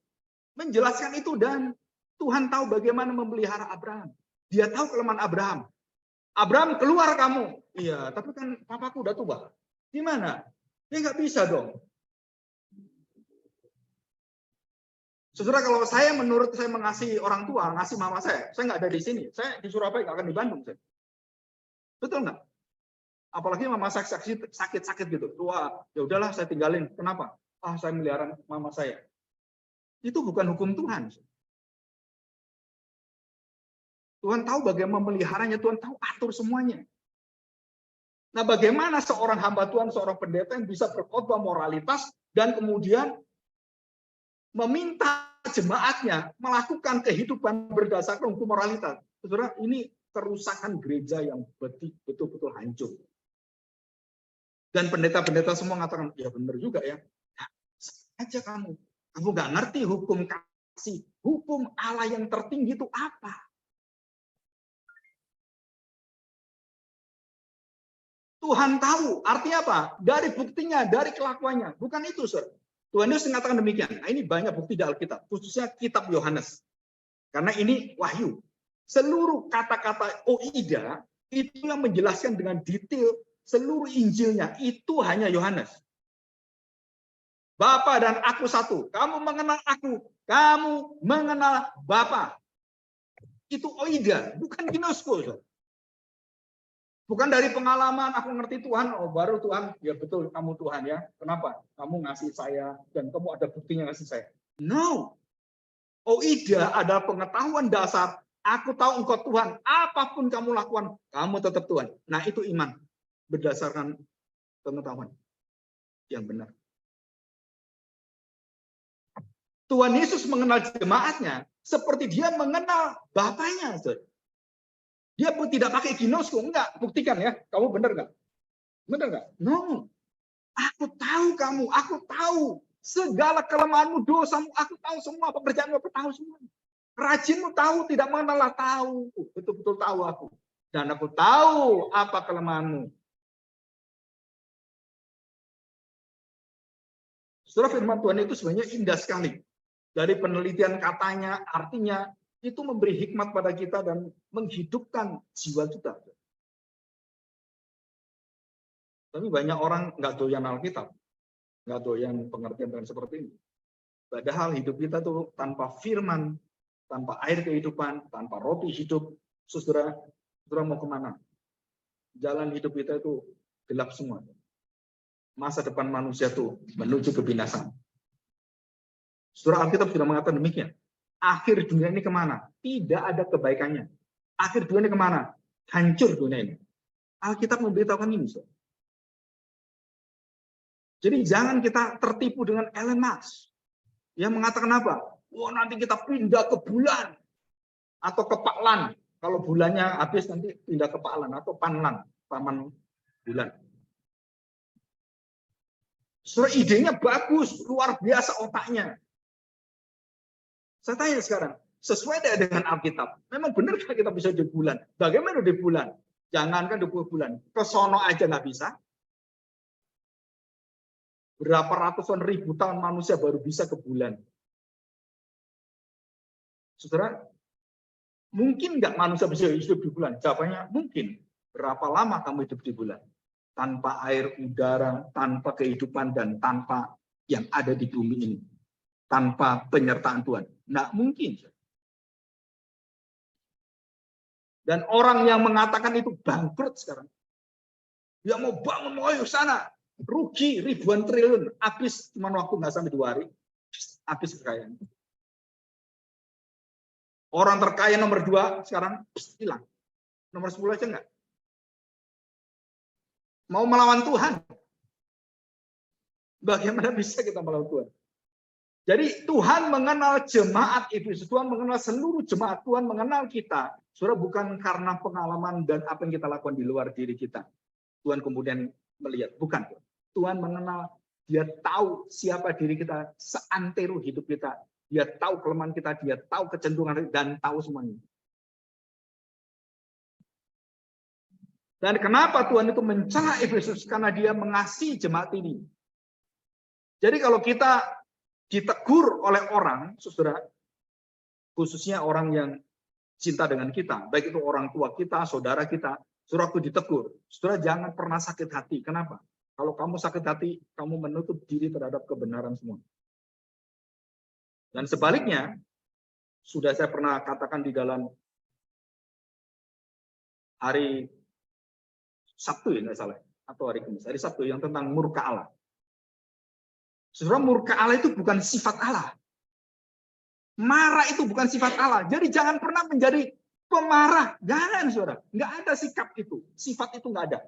menjelaskan itu, dan Tuhan tahu bagaimana memelihara Abraham. Dia tahu kelemahan Abraham. Abraham, keluar kamu. Iya, tapi kan papaku udah tua. Gimana? Ya nggak bisa dong. Saudara, kalau saya menurut saya mengasihi orang tua, ngasih mama saya nggak ada di sini. Saya di Surabaya, nggak akan di Bandung. Saya. Betul nggak? Apalagi mama saya sakit-sakit gitu. Wah, ya udahlah saya tinggalin. Kenapa? Saya melihara mama saya. Itu bukan hukum Tuhan. Tuhan tahu bagaimana memeliharanya, Tuhan tahu atur semuanya. Nah, bagaimana seorang hamba Tuhan, seorang pendeta yang bisa berkhotbah moralitas dan kemudian meminta jemaatnya melakukan kehidupan berdasarkan hukum moralitas. Saudara, ini kerusakan gereja yang betul-betul hancur. Dan pendeta-pendeta semua mengatakan, ya benar juga ya. Nah, aja kamu nggak ngerti hukum kasih, hukum Allah yang tertinggi itu apa? Tuhan tahu, artinya apa? Dari buktinya, dari kelakuannya. Bukan itu, saudara. Tuhan Yesus mengatakan demikian. Nah, ini banyak bukti di Alkitab, khususnya kitab Yohanes. Karena ini wahyu. Seluruh kata-kata Oida itu yang menjelaskan dengan detail seluruh Injilnya. Itu hanya Yohanes. Bapa dan aku satu. Kamu mengenal aku, kamu mengenal Bapa. Itu Oida, bukan ginosko. Bukan dari pengalaman aku ngerti Tuhan, baru Tuhan, ya betul kamu Tuhan ya. Kenapa? Kamu ngasih saya dan kamu ada buktinya ngasih saya. No. Oida adalah pengetahuan dasar. Aku tahu engkau Tuhan. Apapun kamu lakukan, kamu tetap Tuhan. Nah, itu iman berdasarkan pengetahuan yang benar. Tuhan Yesus mengenal jemaatnya seperti dia mengenal Bapaknya. Dia pun tidak pakai ginosko, enggak. Buktikan ya, kamu benar enggak? Benar enggak? No. Aku tahu kamu, aku tahu segala kelemahanmu, dosamu, aku tahu semua, pekerjaanmu aku tahu semua. Rajinmu tahu, tidak mengenal tahu, betul-betul tahu aku. Dan aku tahu apa kelemahanmu. Surah firman Tuhan itu sebenarnya indah sekali. Dari penelitian katanya, artinya, itu memberi hikmat pada kita dan menghidupkan jiwa kita. Tapi banyak orang nggak doyan Alkitab, nggak doyan pengertian dan seperti ini. Padahal hidup kita tuh tanpa firman, tanpa air kehidupan, tanpa roti hidup, saudara mau kemana? Jalan hidup kita itu gelap semua. Masa depan manusia tuh menuju kebinasaan. Surah Alkitab sudah mengatakan demikian. Akhir dunia ini kemana? Tidak ada kebaikannya. Akhir dunia ini kemana? Hancur dunia ini. Alkitab memberitahukan ini. Jadi jangan kita tertipu dengan Elon Musk. Yang mengatakan apa? Wah, nanti kita pindah ke bulan. Atau ke Paklan. Kalau bulannya habis nanti pindah ke Paklan. Atau Panlan. Paman bulan. Surah idenya bagus. Luar biasa otaknya. Saya tanya sekarang, sesuai dengan Alkitab, memang benarkah kita bisa di bulan? Bagaimana di bulan? Jangankan di bulan, ke sono aja nggak bisa. Berapa ratusan ribu tahun manusia baru bisa ke bulan. Saudara, mungkin nggak manusia bisa hidup di bulan? Jawabannya mungkin. Berapa lama kamu hidup di bulan? Tanpa air, udara, tanpa kehidupan, dan tanpa yang ada di bumi ini. Tanpa penyertaan Tuhan. Nggak mungkin. Dan orang yang mengatakan itu bangkrut sekarang. Dia mau bangun mau sana. rugi ribuan triliun, habis cuma waktu nggak sampai 2 hari, habis kekayaan. Orang terkaya nomor 2 sekarang hilang, nomor 10 aja enggak. Mau melawan Tuhan, bagaimana bisa kita melawan Tuhan? Jadi Tuhan mengenal jemaat Efesus, Tuhan mengenal seluruh jemaat, Tuhan mengenal kita. Saudara, bukan karena pengalaman dan apa yang kita lakukan di luar diri kita. Tuhan kemudian melihat, bukan. Tuhan mengenal, dia tahu siapa diri kita, seantero hidup kita. Dia tahu kelemahan kita, dia tahu kecenderungan dan tahu semuanya. Dan kenapa Tuhan itu mencela Efesus? Karena dia mengasihi jemaat ini. Jadi kalau kita ditegur oleh orang, saudara, khususnya orang yang cinta dengan kita, baik itu orang tua kita, saudara kita, saudara waktu ditegur, saudara jangan pernah sakit hati. Kenapa? Kalau kamu sakit hati, kamu menutup diri terhadap kebenaran semua. Dan sebaliknya, sudah saya pernah katakan di dalam hari Sabtu, ya nggak salah, atau hari Kamis, hari Sabtu yang tentang murka Allah. Saudara, murka Allah itu bukan sifat Allah. Marah itu bukan sifat Allah. Jadi jangan pernah menjadi pemarah. Jangan, saudara. Nggak ada sikap itu. Sifat itu nggak ada.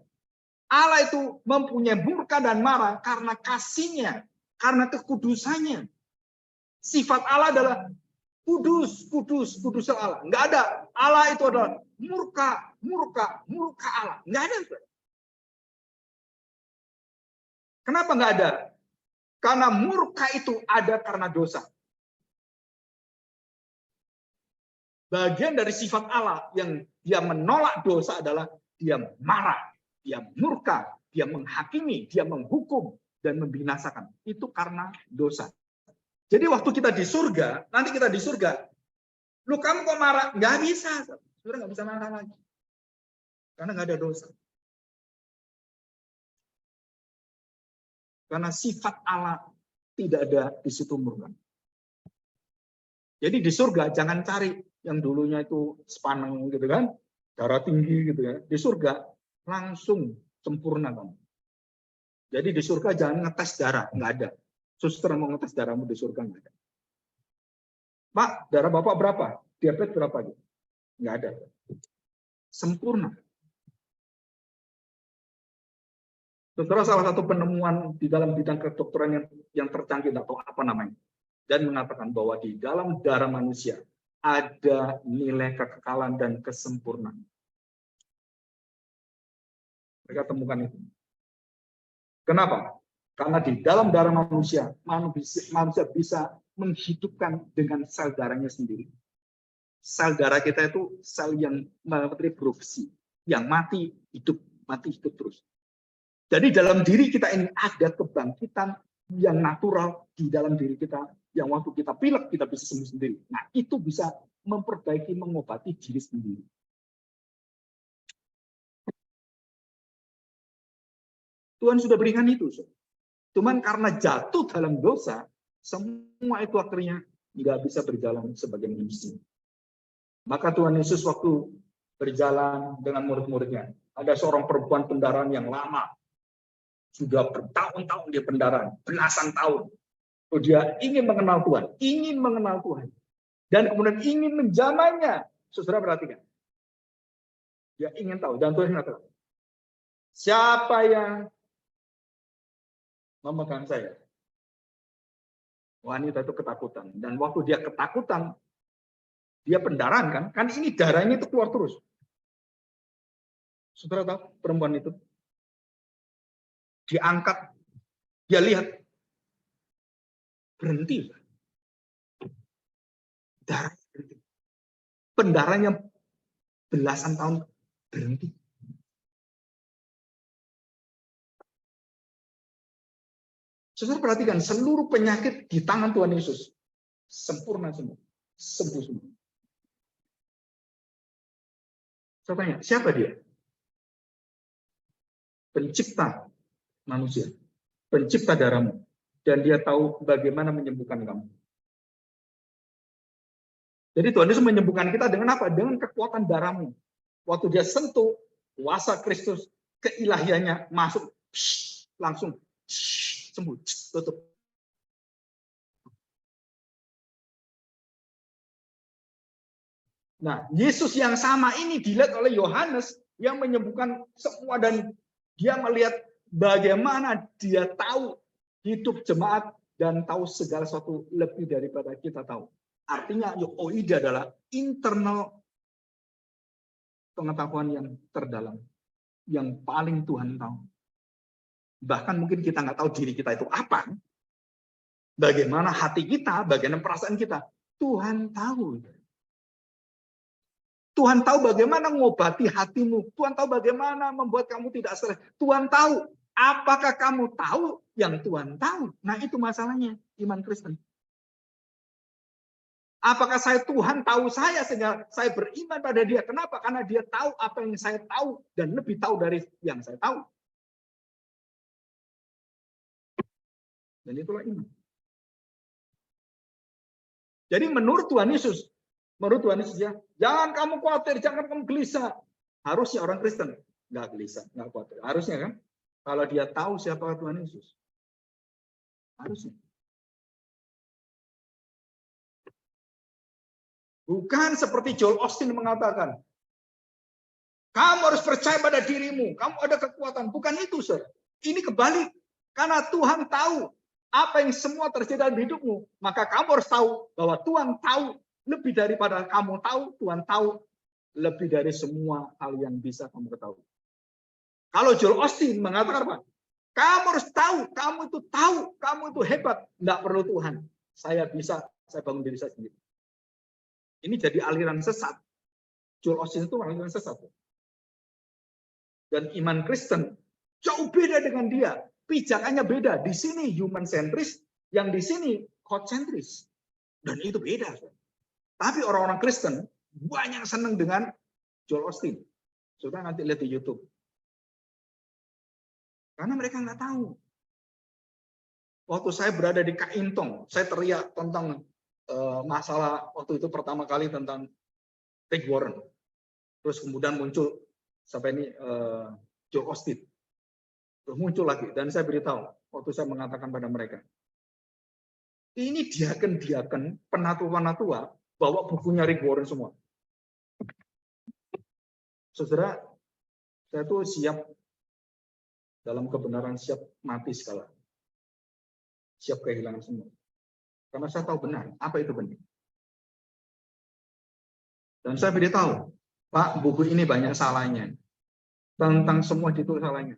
Allah itu mempunyai murka dan marah karena kasihnya, karena kekudusannya. Sifat Allah adalah kudus, kudus, kudus Allah. Nggak ada. Allah itu adalah murka, murka, murka Allah. Nggak ada. Kenapa nggak ada? Karena murka itu ada karena dosa. Bagian dari sifat Allah yang dia menolak dosa adalah dia marah, dia murka, dia menghakimi, dia menghukum, dan membinasakan. Itu karena dosa. Jadi waktu kita di surga, nanti kita di surga, lu kamu kok marah? Nggak bisa. Saudara nggak bisa marah lagi. Karena nggak ada dosa. Karena sifat Allah tidak ada di situ murka. Jadi di surga jangan cari yang dulunya itu sepaneng gitu kan, darah tinggi gitu ya. Di surga langsung sempurna kamu. Jadi di surga jangan ngetes darah, nggak ada. Suster mau ngetes darahmu di surga nggak ada. Pak, darah Bapak berapa? Diabetes berapa? Nggak ada. Sempurna. Saudara, salah satu penemuan di dalam bidang kedokteran yang tercanggih atau apa namanya, dan mengatakan bahwa di dalam darah manusia ada nilai kekekalan dan kesempurnaan. Mereka temukan itu. Kenapa? Karena di dalam darah manusia bisa menghidupkan dengan sel darahnya sendiri. Sel darah kita itu sel yang reproduksi, yang mati hidup terus. Jadi dalam diri kita ini ada kebangkitan yang natural di dalam diri kita, yang waktu kita pilek kita bisa sembuh sendiri. Nah, itu bisa memperbaiki, mengobati diri sendiri. Tuhan sudah berikan itu. Cuman karena jatuh dalam dosa, semua itu akhirnya nggak bisa berjalan sebagai manusia. Maka Tuhan Yesus waktu berjalan dengan murid-muridnya, ada seorang perempuan pendarahan yang lama, sudah bertahun-tahun dia pendarahan, belasan tahun. Dia ingin mengenal Tuhan, dan kemudian ingin menjamannya. Saudara perhatikan, dia ingin tahu, dan Tuhan mengatakan, siapa yang memegang saya? Wanita itu ketakutan, dan waktu dia ketakutan, dia pendarahan kan ini darahnya itu keluar terus. Saudara tahu perempuan itu? Diangkat, dia lihat, berhenti. Darah berhenti. Pendarahnya belasan tahun berhenti. Saudara perhatikan, seluruh penyakit di tangan Tuhan Yesus sempurna semua, sembuh semua. Saya tanya, siapa dia? Pencipta manusia, pencipta darahmu, dan dia tahu bagaimana menyembuhkan kamu. Jadi Tuhan Yesus menyembuhkan kita dengan apa? Dengan kekuatan darahmu. Waktu dia sentuh kuasa Kristus, keilahiannya masuk, langsung sembuh, tutup. Nah, Yesus yang sama ini dilihat oleh Yohanes yang menyembuhkan semua, dan dia melihat bagaimana dia tahu hidup jemaat dan tahu segala sesuatu lebih daripada kita tahu. Artinya oida adalah internal pengetahuan yang terdalam, yang paling Tuhan tahu. Bahkan mungkin kita nggak tahu diri kita itu apa, bagaimana hati kita, bagaimana perasaan kita. Tuhan tahu. Tuhan tahu bagaimana mengobati hatimu. Tuhan tahu bagaimana membuat kamu tidak stres. Tuhan tahu. Apakah kamu tahu yang Tuhan tahu? Nah, itu masalahnya iman Kristen. Apakah Tuhan tahu saya sehingga saya beriman pada dia? Kenapa? Karena dia tahu apa yang saya tahu dan lebih tahu dari yang saya tahu. Dan itulah iman. Jadi menurut Tuhan Yesus ya, jangan kamu khawatir, jangan kamu gelisah. Harusnya orang Kristen nggak gelisah, nggak khawatir. Harusnya kan, kalau dia tahu siapa Tuhan Yesus. Harusnya. Bukan seperti Joel Osteen mengatakan, kamu harus percaya pada dirimu, kamu ada kekuatan. Bukan itu, Sir. Ini kebalik. Karena Tuhan tahu apa yang semua terjadi dalam hidupmu, maka kamu harus tahu bahwa Tuhan tahu lebih daripada kamu tahu. Tuhan tahu lebih dari semua hal yang bisa kamu ketahui. Kalau Joel Osteen mengatakan apa? Kamu harus tahu, kamu itu hebat, tidak perlu Tuhan. Saya bisa, saya bangun diri saya sendiri. Ini jadi aliran sesat. Joel Osteen itu aliran sesat. Dan iman Kristen jauh beda dengan dia. Pijakannya beda. Di sini human centris, yang di sini God centris. Dan itu beda. Tapi orang-orang Kristen banyak senang dengan Joel Osteen. Sudah nanti lihat di YouTube. Karena mereka nggak tahu. Waktu saya berada di Kaintong, saya teriak tentang masalah waktu itu pertama kali tentang Rick Warren. Terus kemudian muncul sampai ini Joel Osteen. Terus muncul lagi dan saya beritahu waktu saya mengatakan pada mereka, ini diaken-diaken penatua-penatua bawa bukunya Rick Warren semua. Saudara, saya tuh siap dalam kebenaran, siap mati sekali. Siap kehilangan semua. Karena saya tahu benar apa itu benar. Dan saya beritahu, Pak, buku ini banyak salahnya. Tentang semua ditulis salahnya.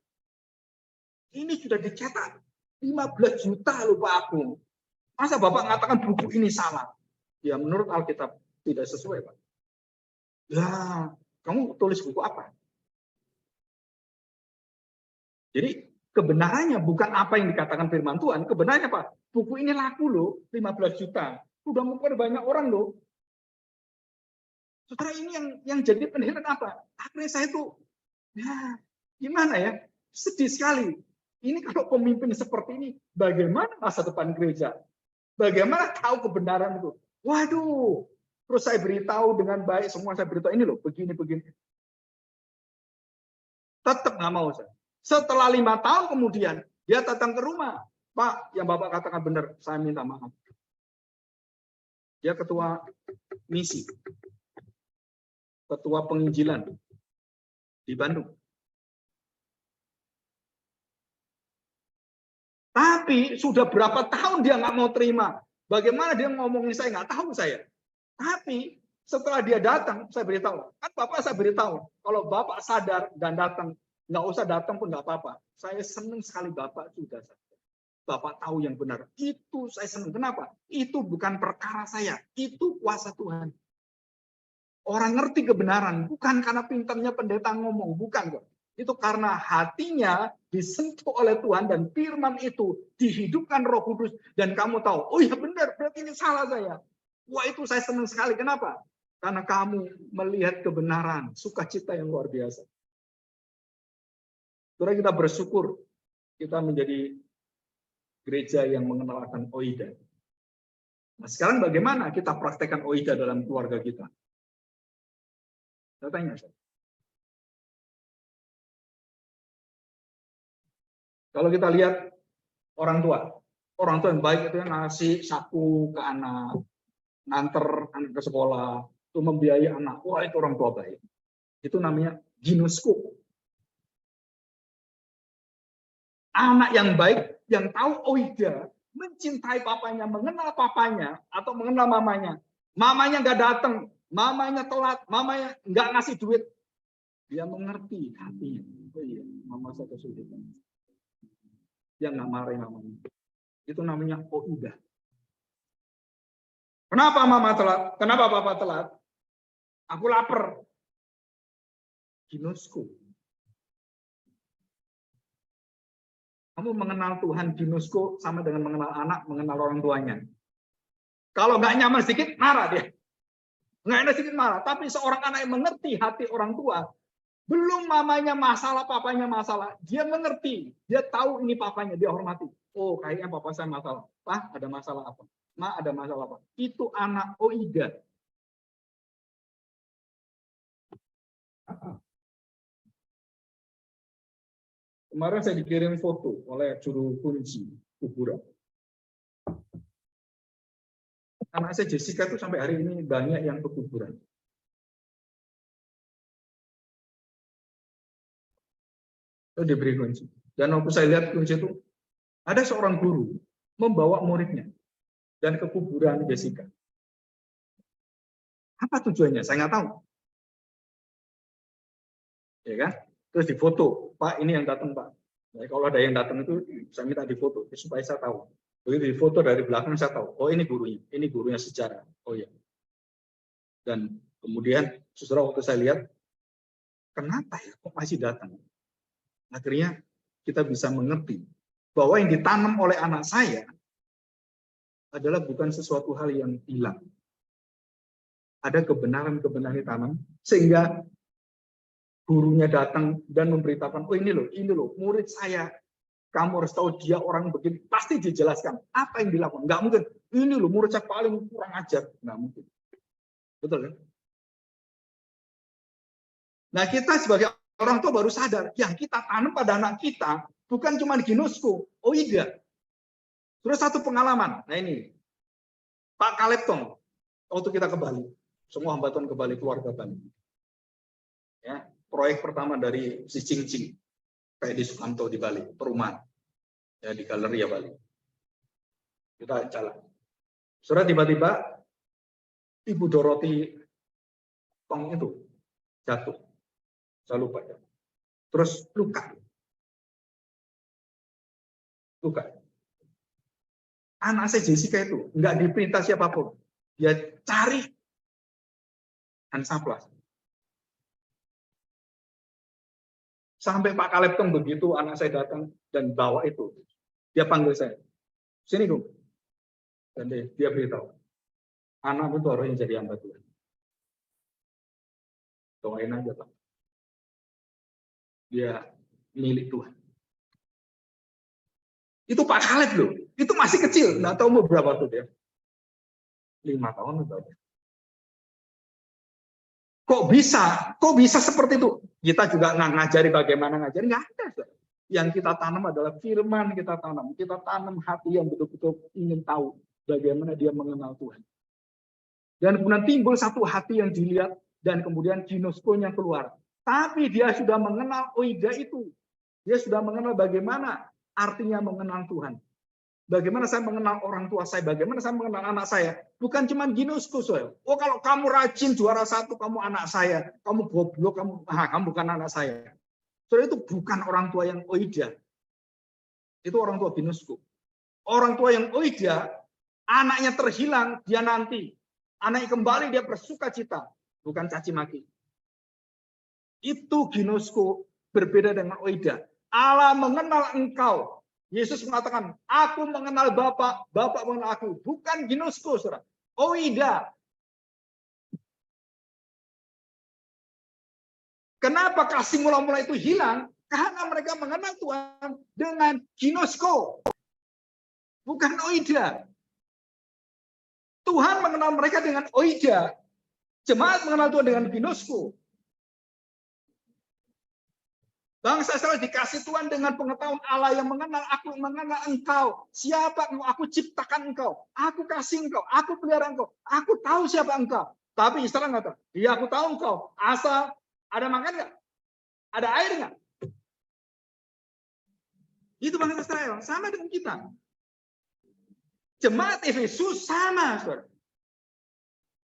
Ini sudah dicetak 15 juta loh Pak Agung. Masa Bapak mengatakan buku ini salah? Ya menurut Alkitab tidak sesuai, Pak. Ya, kamu tulis buku apa? Jadi kebenarannya bukan apa yang dikatakan firman Tuhan. Kebenarannya Pak, buku ini laku loh, 15 juta. Sudah mungkin banyak orang loh. Saudara, ini yang jadi penilaian apa? Akhirnya saya tuh, ya gimana ya, sedih sekali. Ini kalau pemimpin seperti ini, bagaimana masa depan gereja? Bagaimana tahu kebenaran itu? Waduh, terus saya beritahu dengan baik, semua saya beritahu, ini loh, begini. Tetap nggak mau saya. Setelah 5 tahun kemudian, dia datang ke rumah. Pak, yang Bapak katakan benar, saya minta maaf. Dia ketua misi, ketua penginjilan di Bandung. Tapi sudah berapa tahun dia nggak mau terima. Bagaimana dia ngomongin saya, nggak tahu saya. Tapi setelah dia datang, saya beritahu. Kan Bapak saya beritahu, kalau Bapak sadar dan datang, nggak usah datang pun nggak apa-apa. Saya senang sekali Bapak sudah sadar. Bapak tahu yang benar. Itu saya senang. Kenapa? Itu bukan perkara saya. Itu kuasa Tuhan. Orang ngerti kebenaran. Bukan karena pintarnya pendeta ngomong. Bukan kok. Itu karena hatinya disentuh oleh Tuhan dan firman itu dihidupkan Roh Kudus dan kamu tahu, oh ya benar, berarti ini salah saya. Wah, itu saya senang sekali. Kenapa? Karena kamu melihat kebenaran, sukacita yang luar biasa. Saudara, kita bersyukur kita menjadi gereja yang mengenalkan OIDA. Nah, sekarang bagaimana kita praktekkan OIDA dalam keluarga kita? Saya tanya. Kalau kita lihat orang tua yang baik itu yang ngasih saku ke anak, nganter anak ke sekolah, itu membiayai anak. Wah, itu orang tua baik. Itu namanya ginosko. Anak yang baik, yang tahu oida, mencintai papanya, mengenal papanya, atau mengenal mamanya. Mamanya nggak datang, mamanya telat, mamanya nggak ngasih duit. Dia mengerti hatinya. Oh iya, mama saya kesulitan. Dia nggak marahin mamanya. Itu namanya oida. Kenapa mama telat? Kenapa papa telat? Aku lapar. Ginosko. Kamu mengenal Tuhan ginosko sama dengan mengenal anak, mengenal orang tuanya. Kalau nggak nyaman sedikit, marah dia. Nggak enak sedikit marah. Tapi seorang anak yang mengerti hati orang tua, belum mamanya masalah, papanya masalah, dia mengerti. Dia tahu ini papanya, dia hormati. Oh, kayaknya papa saya masalah. Pak, ada masalah apa? Ma, ada masalah apa? Itu anak oida. Kemarin saya dikirim foto oleh juru kunci kuburan. Anak saya Jessica itu sampai hari ini banyak yang ke kuburan. Itu diberi kunci. Dan waktu saya lihat kunci itu, ada seorang guru membawa muridnya dan ke kuburan Jessica. Apa tujuannya? Saya nggak tahu. Ya kan? Terus difoto, Pak, ini yang datang, Pak. Nah, kalau ada yang datang itu saya minta difoto supaya saya tahu. Begitu difoto dari belakang saya tahu, oh ini gurunya sejarah. Oh ya. Dan kemudian saudara waktu saya lihat, kenapa ya kok masih datang? Akhirnya kita bisa mengerti bahwa yang ditanam oleh anak saya adalah bukan sesuatu hal yang hilang. Ada kebenaran-kebenaran ditanam sehingga gurunya datang dan memberitakan, oh ini loh, murid saya. Kamu harus tahu dia orang begini. Pasti dijelaskan apa yang dilakukan. Nggak mungkin, ini loh murid saya paling kurang ajar. Nggak mungkin. Betul kan? Nah kita sebagai orang tua baru sadar, yang kita tanam pada anak kita bukan cuma ginosko, oida. Terus satu pengalaman, nah ini, Pak Kaleb Tong, waktu kita ke Bali, semua hamba Tuhan ke Bali, keluarga Bali. Ya, proyek pertama dari si Cing Cing, kayak di Sukanto di Bali, perumahan, ya di Galeria Bali. Kita jalan. Saudara tiba-tiba Ibu Doroti Tong itu jatuh, saya lupa ya. Terus luka. Anak saya Jessica itu nggak diperintah siapapun, dia cari Hansaplas. Sampai Pak Kaleb Tong begitu anak saya datang dan bawa itu, dia panggil saya, sini dong, dan dia beritahu, anak itu harusnya jadi hamba Tuhan. Doain aja Pak, dia milik Tuhan. Itu Pak Kaleb loh, itu masih kecil, nggak tahu umur berapa tuh dia, 5 tahun udah. Kok bisa seperti itu? Kita juga nggak ngajari bagaimana ngajari, nggak ada. Yang kita tanam adalah firman kita tanam hati yang betul-betul ingin tahu bagaimana dia mengenal Tuhan. Dan kemudian timbul satu hati yang dilihat dan kemudian ginoskonya keluar. Tapi dia sudah mengenal oida itu. Dia sudah mengenal bagaimana artinya mengenal Tuhan. Bagaimana saya mengenal orang tua saya, bagaimana saya mengenal anak saya. Bukan cuma ginosko, soal. Oh kalau kamu rajin juara 1, kamu anak saya. Kamu goblok, kamu bukan anak saya. Soalnya itu bukan orang tua yang oida. Itu orang tua ginosko. Orang tua yang oida, anaknya terhilang, dia nanti. Anaknya kembali, dia bersuka cita. Bukan caci maki. Itu ginosko, berbeda dengan oida. Allah mengenal engkau. Yesus mengatakan, aku mengenal Bapa, Bapa mengenal aku. Bukan ginosko, saudara. Oida. Kenapa kasih mula-mula itu hilang? Karena mereka mengenal Tuhan dengan ginosko. Bukan oida. Tuhan mengenal mereka dengan oida. Jemaat mengenal Tuhan dengan ginosko. Bangsa Israel dikasih Tuhan dengan pengetahuan Allah yang mengenal aku, mengenal engkau. Siapa engkau? Aku ciptakan engkau. Aku kasih engkau. Aku pelihara engkau. Aku tahu siapa engkau. Tapi Israel nggak tahu. Iya, aku tahu engkau. Asal ada makan nggak? Ada air nggak? Itu bangsa Israel. Sama dengan kita. Jemaat Efesus sama, saudara.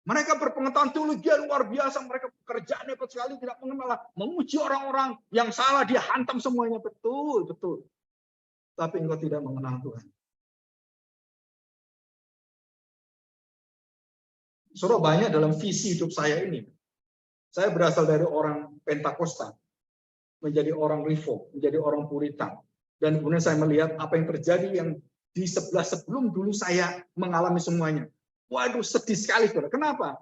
Mereka berpengetahuan teologi yang luar biasa. Mereka pekerjaan hebat sekali, tidak mengenal, memuji orang-orang yang salah, dia hantam semuanya. Betul, betul. Tapi engkau tidak mengenal Tuhan. Saudara, banyak dalam visi hidup saya ini. Saya berasal dari orang Pentakosta, menjadi orang Reform, menjadi orang Puritan. Dan kemudian saya melihat apa yang terjadi yang di sebelah sebelum dulu saya mengalami semuanya. Waduh, sedih sekali, saudara. Kenapa?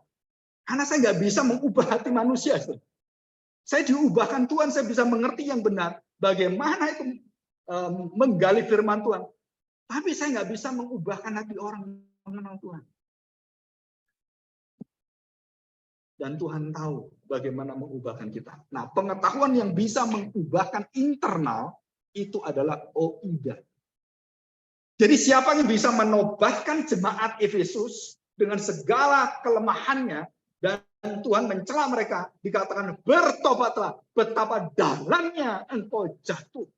Karena saya nggak bisa mengubah hati manusia. Saya diubahkan Tuhan, saya bisa mengerti yang benar. Bagaimana itu menggali firman Tuhan. Tapi saya nggak bisa mengubahkan hati orang mengenal Tuhan. Dan Tuhan tahu bagaimana mengubahkan kita. Nah, pengetahuan yang bisa mengubahkan internal itu adalah oida. Jadi siapa yang bisa menobatkan jemaat Efesus dengan segala kelemahannya, dan Tuhan mencela mereka, dikatakan bertobatlah, betapa dalamnya engkau jatuh.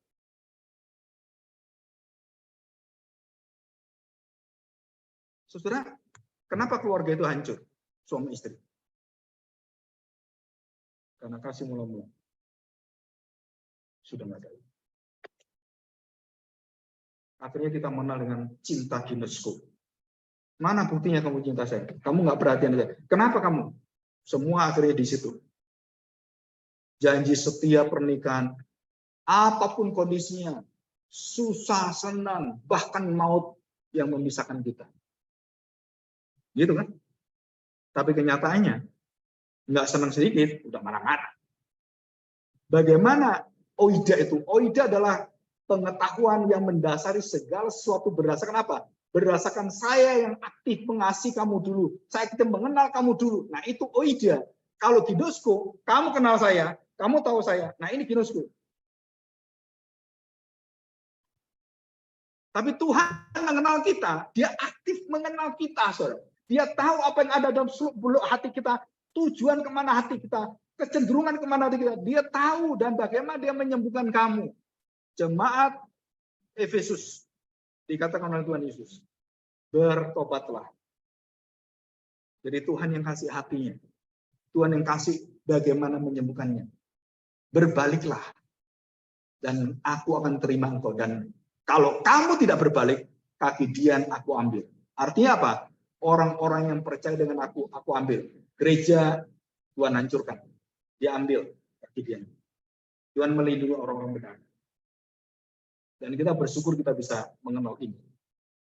Saudara, kenapa keluarga itu hancur? Suami istri. Karena kasih mula-mula sudah nggak ada. Akhirnya kita mengenal dengan cinta ginosco. Mana buktinya kamu cinta saya? Kamu nggak perhatian saya. Kenapa kamu? Semua akhirnya di situ. Janji setia pernikahan, apapun kondisinya, susah, senang, bahkan maut yang memisahkan kita. Gitu kan? Tapi kenyataannya, nggak senang sedikit, udah marah-marah. Bagaimana oida itu? Oida adalah pengetahuan yang mendasari segala sesuatu berdasarkan apa? Berdasarkan saya yang aktif mengasihi kamu dulu. Saya kita mengenal kamu dulu. Nah itu oida. Kalau ginosco, kamu kenal saya, kamu tahu saya. Nah ini ginosco. Tapi Tuhan mengenal kita, dia aktif mengenal kita, saudara. Dia tahu apa yang ada dalam seluk-beluk hati kita, tujuan kemana hati kita, kecenderungan kemana hati kita. Dia tahu dan bagaimana dia menyembuhkan kamu. Jemaat Efesus dikatakan oleh Tuhan Yesus, bertobatlah. Jadi Tuhan yang kasih hatinya, Tuhan yang kasih bagaimana menyembuhkannya. Berbaliklah, dan aku akan terima engkau. Dan kalau kamu tidak berbalik, kaki Dian aku ambil. Artinya apa? Orang-orang yang percaya dengan aku ambil. Gereja Tuhan hancurkan, dia ambil kaki Dian. Tuhan melindungi orang-orang benar. Dan kita bersyukur kita bisa mengenal ini.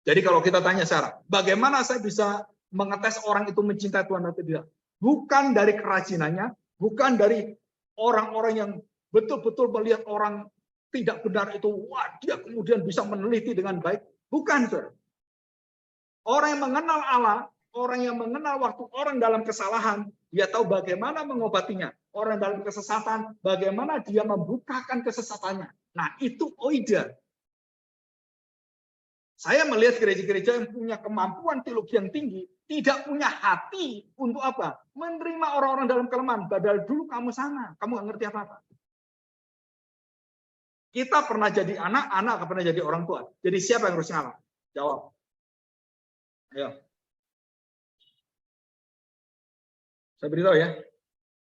Jadi kalau kita tanya sekarang, bagaimana saya bisa mengetes orang itu mencintai Tuhan atau tidak? Bukan dari kerajinannya, bukan dari orang-orang yang betul-betul melihat orang tidak benar itu, wah dia kemudian bisa meneliti dengan baik. Bukan, saudara. Orang yang mengenal Allah, orang yang mengenal waktu orang dalam kesalahan, dia tahu bagaimana mengobatinya. Orang dalam kesesatan, bagaimana dia membukakan kesesatannya. Nah, itu oida. Saya melihat gereja-gereja yang punya kemampuan teologi yang tinggi, tidak punya hati untuk apa? Menerima orang-orang dalam kelemahan. Padahal dulu kamu sana, kamu nggak ngerti apa-apa. Kita pernah jadi anak, anak nggak pernah jadi orang tua. Jadi siapa yang harus ngalah? Jawab. Ayo. Saya beritahu ya,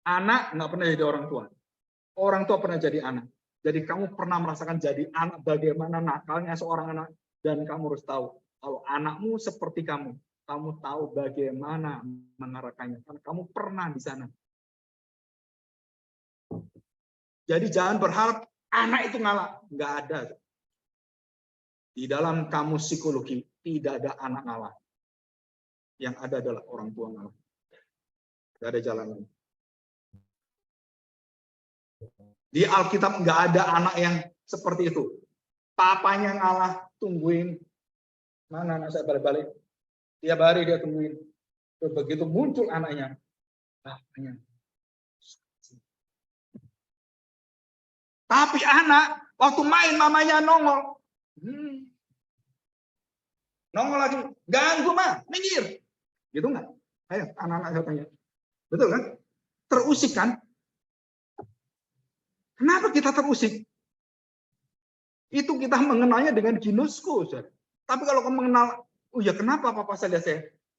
anak nggak pernah jadi orang tua. Orang tua pernah jadi anak. Jadi kamu pernah merasakan jadi anak, bagaimana nakalnya seorang anak. Dan kamu harus tahu, kalau anakmu seperti kamu tahu bagaimana mengarahkannya. Karena kamu pernah di sana. Jadi jangan berharap anak itu ngalah. Nggak ada. Di dalam kamus psikologi, tidak ada anak ngalah. Yang ada adalah orang tua ngalah. Nggak ada jalan lain. Di Alkitab nggak ada anak yang seperti itu. Papanya ngalah, tungguin. Mana anak saya balik-balik? Tiap hari dia tungguin. Begitu muncul anaknya, papanya. Tapi anak, waktu main mamanya nongol. Nongol lagi, ganggu mah, minggir. Gitu nggak? Ayo, anak-anak saya tanya. Betul kan? Terusik kan? Kenapa kita terusik? Itu kita mengenalnya dengan ginosko. Tapi kalau kamu mengenal, oh ya kenapa papa saya?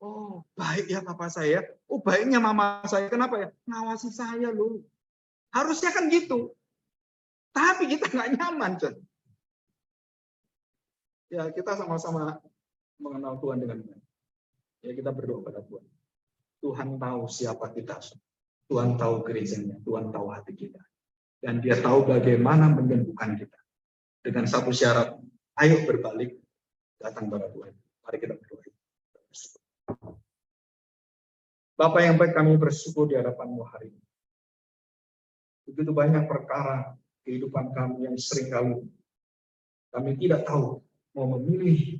Oh baik ya papa saya. Oh baiknya mama saya. Kenapa ya? Ngawasi saya loh. Harusnya kan gitu. Tapi kita nggak nyaman. Ya kita sama-sama mengenal Tuhan dengan baik. Ya kita berdoa pada Tuhan. Tuhan tahu siapa kita. Tuhan tahu gerejanya. Tuhan tahu hati kita. Dan dia tahu bagaimana menyembuhkan kita. Dengan satu syarat, ayo berbalik, datang pada Tuhan. Mari kita berdoa. Bapa yang baik, kami bersyukur di hadapan-Mu hari ini. Begitu banyak perkara kehidupan kami yang seringkali kami tidak tahu mau memilih,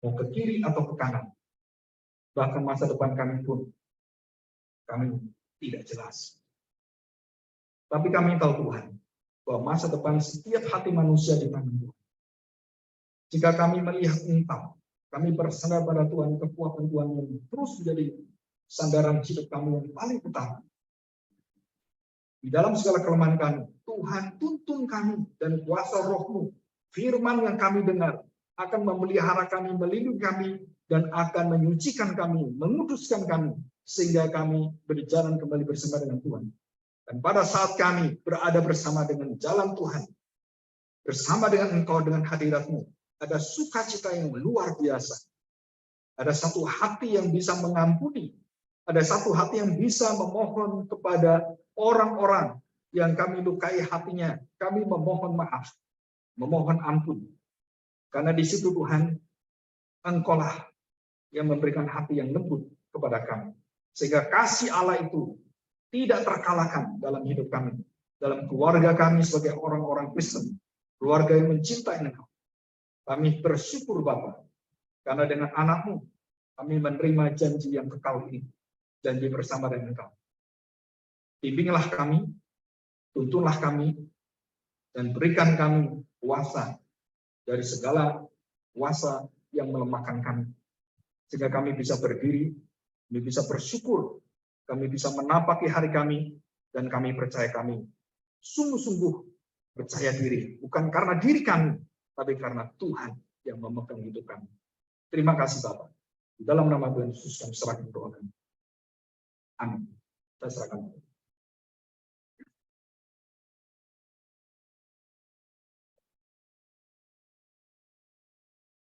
mau ke kiri atau ke kanan. Bahkan masa depan kami pun kami tidak jelas. Tapi kami tahu Tuhan, bahwa masa depan setiap hati manusia di tangan Tuhan. Jika kami melihat Engkau, kami bersandar pada Tuhan, kekuatan Tuhan yang terus menjadi sandaran hidup kami yang paling utama. Di dalam segala kelemahan kami, Tuhan tuntun kami dan kuasa Roh-Mu, firman yang kami dengar, akan memelihara kami, melindungi kami, dan akan menyucikan kami, menguduskan kami, sehingga kami berjalan kembali bersama dengan Tuhan. Dan pada saat kami berada bersama dengan jalan Tuhan, bersama dengan Engkau, dengan hadirat-Mu, ada sukacita yang luar biasa. Ada satu hati yang bisa mengampuni. Ada satu hati yang bisa memohon kepada orang-orang yang kami lukai hatinya. Kami memohon maaf, memohon ampun. Karena di situ Tuhan, Engkaulah yang memberikan hati yang lembut kepada kami. Sehingga kasih Allah itu tidak terkalahkan dalam hidup kami. Dalam keluarga kami sebagai orang-orang Kristen. Keluarga yang mencintai Engkau. Kami bersyukur Bapa, karena dengan anak-Mu kami menerima janji yang kekal ini, janji bersama dengan Engkau. Bimbinglah kami, tuntunlah kami, dan berikan kami kuasa dari segala kuasa yang melemahkan kami. Sehingga kami bisa berdiri, kami bisa bersyukur, kami bisa menapaki hari kami, dan kami percaya kami sungguh-sungguh percaya diri, bukan karena diri kami, tapi karena Tuhan yang memegang hidup kami. Terima kasih Bapak. Di dalam nama Tuhan Yesus kami serahkan doa kami. Amin. Saya serahkan.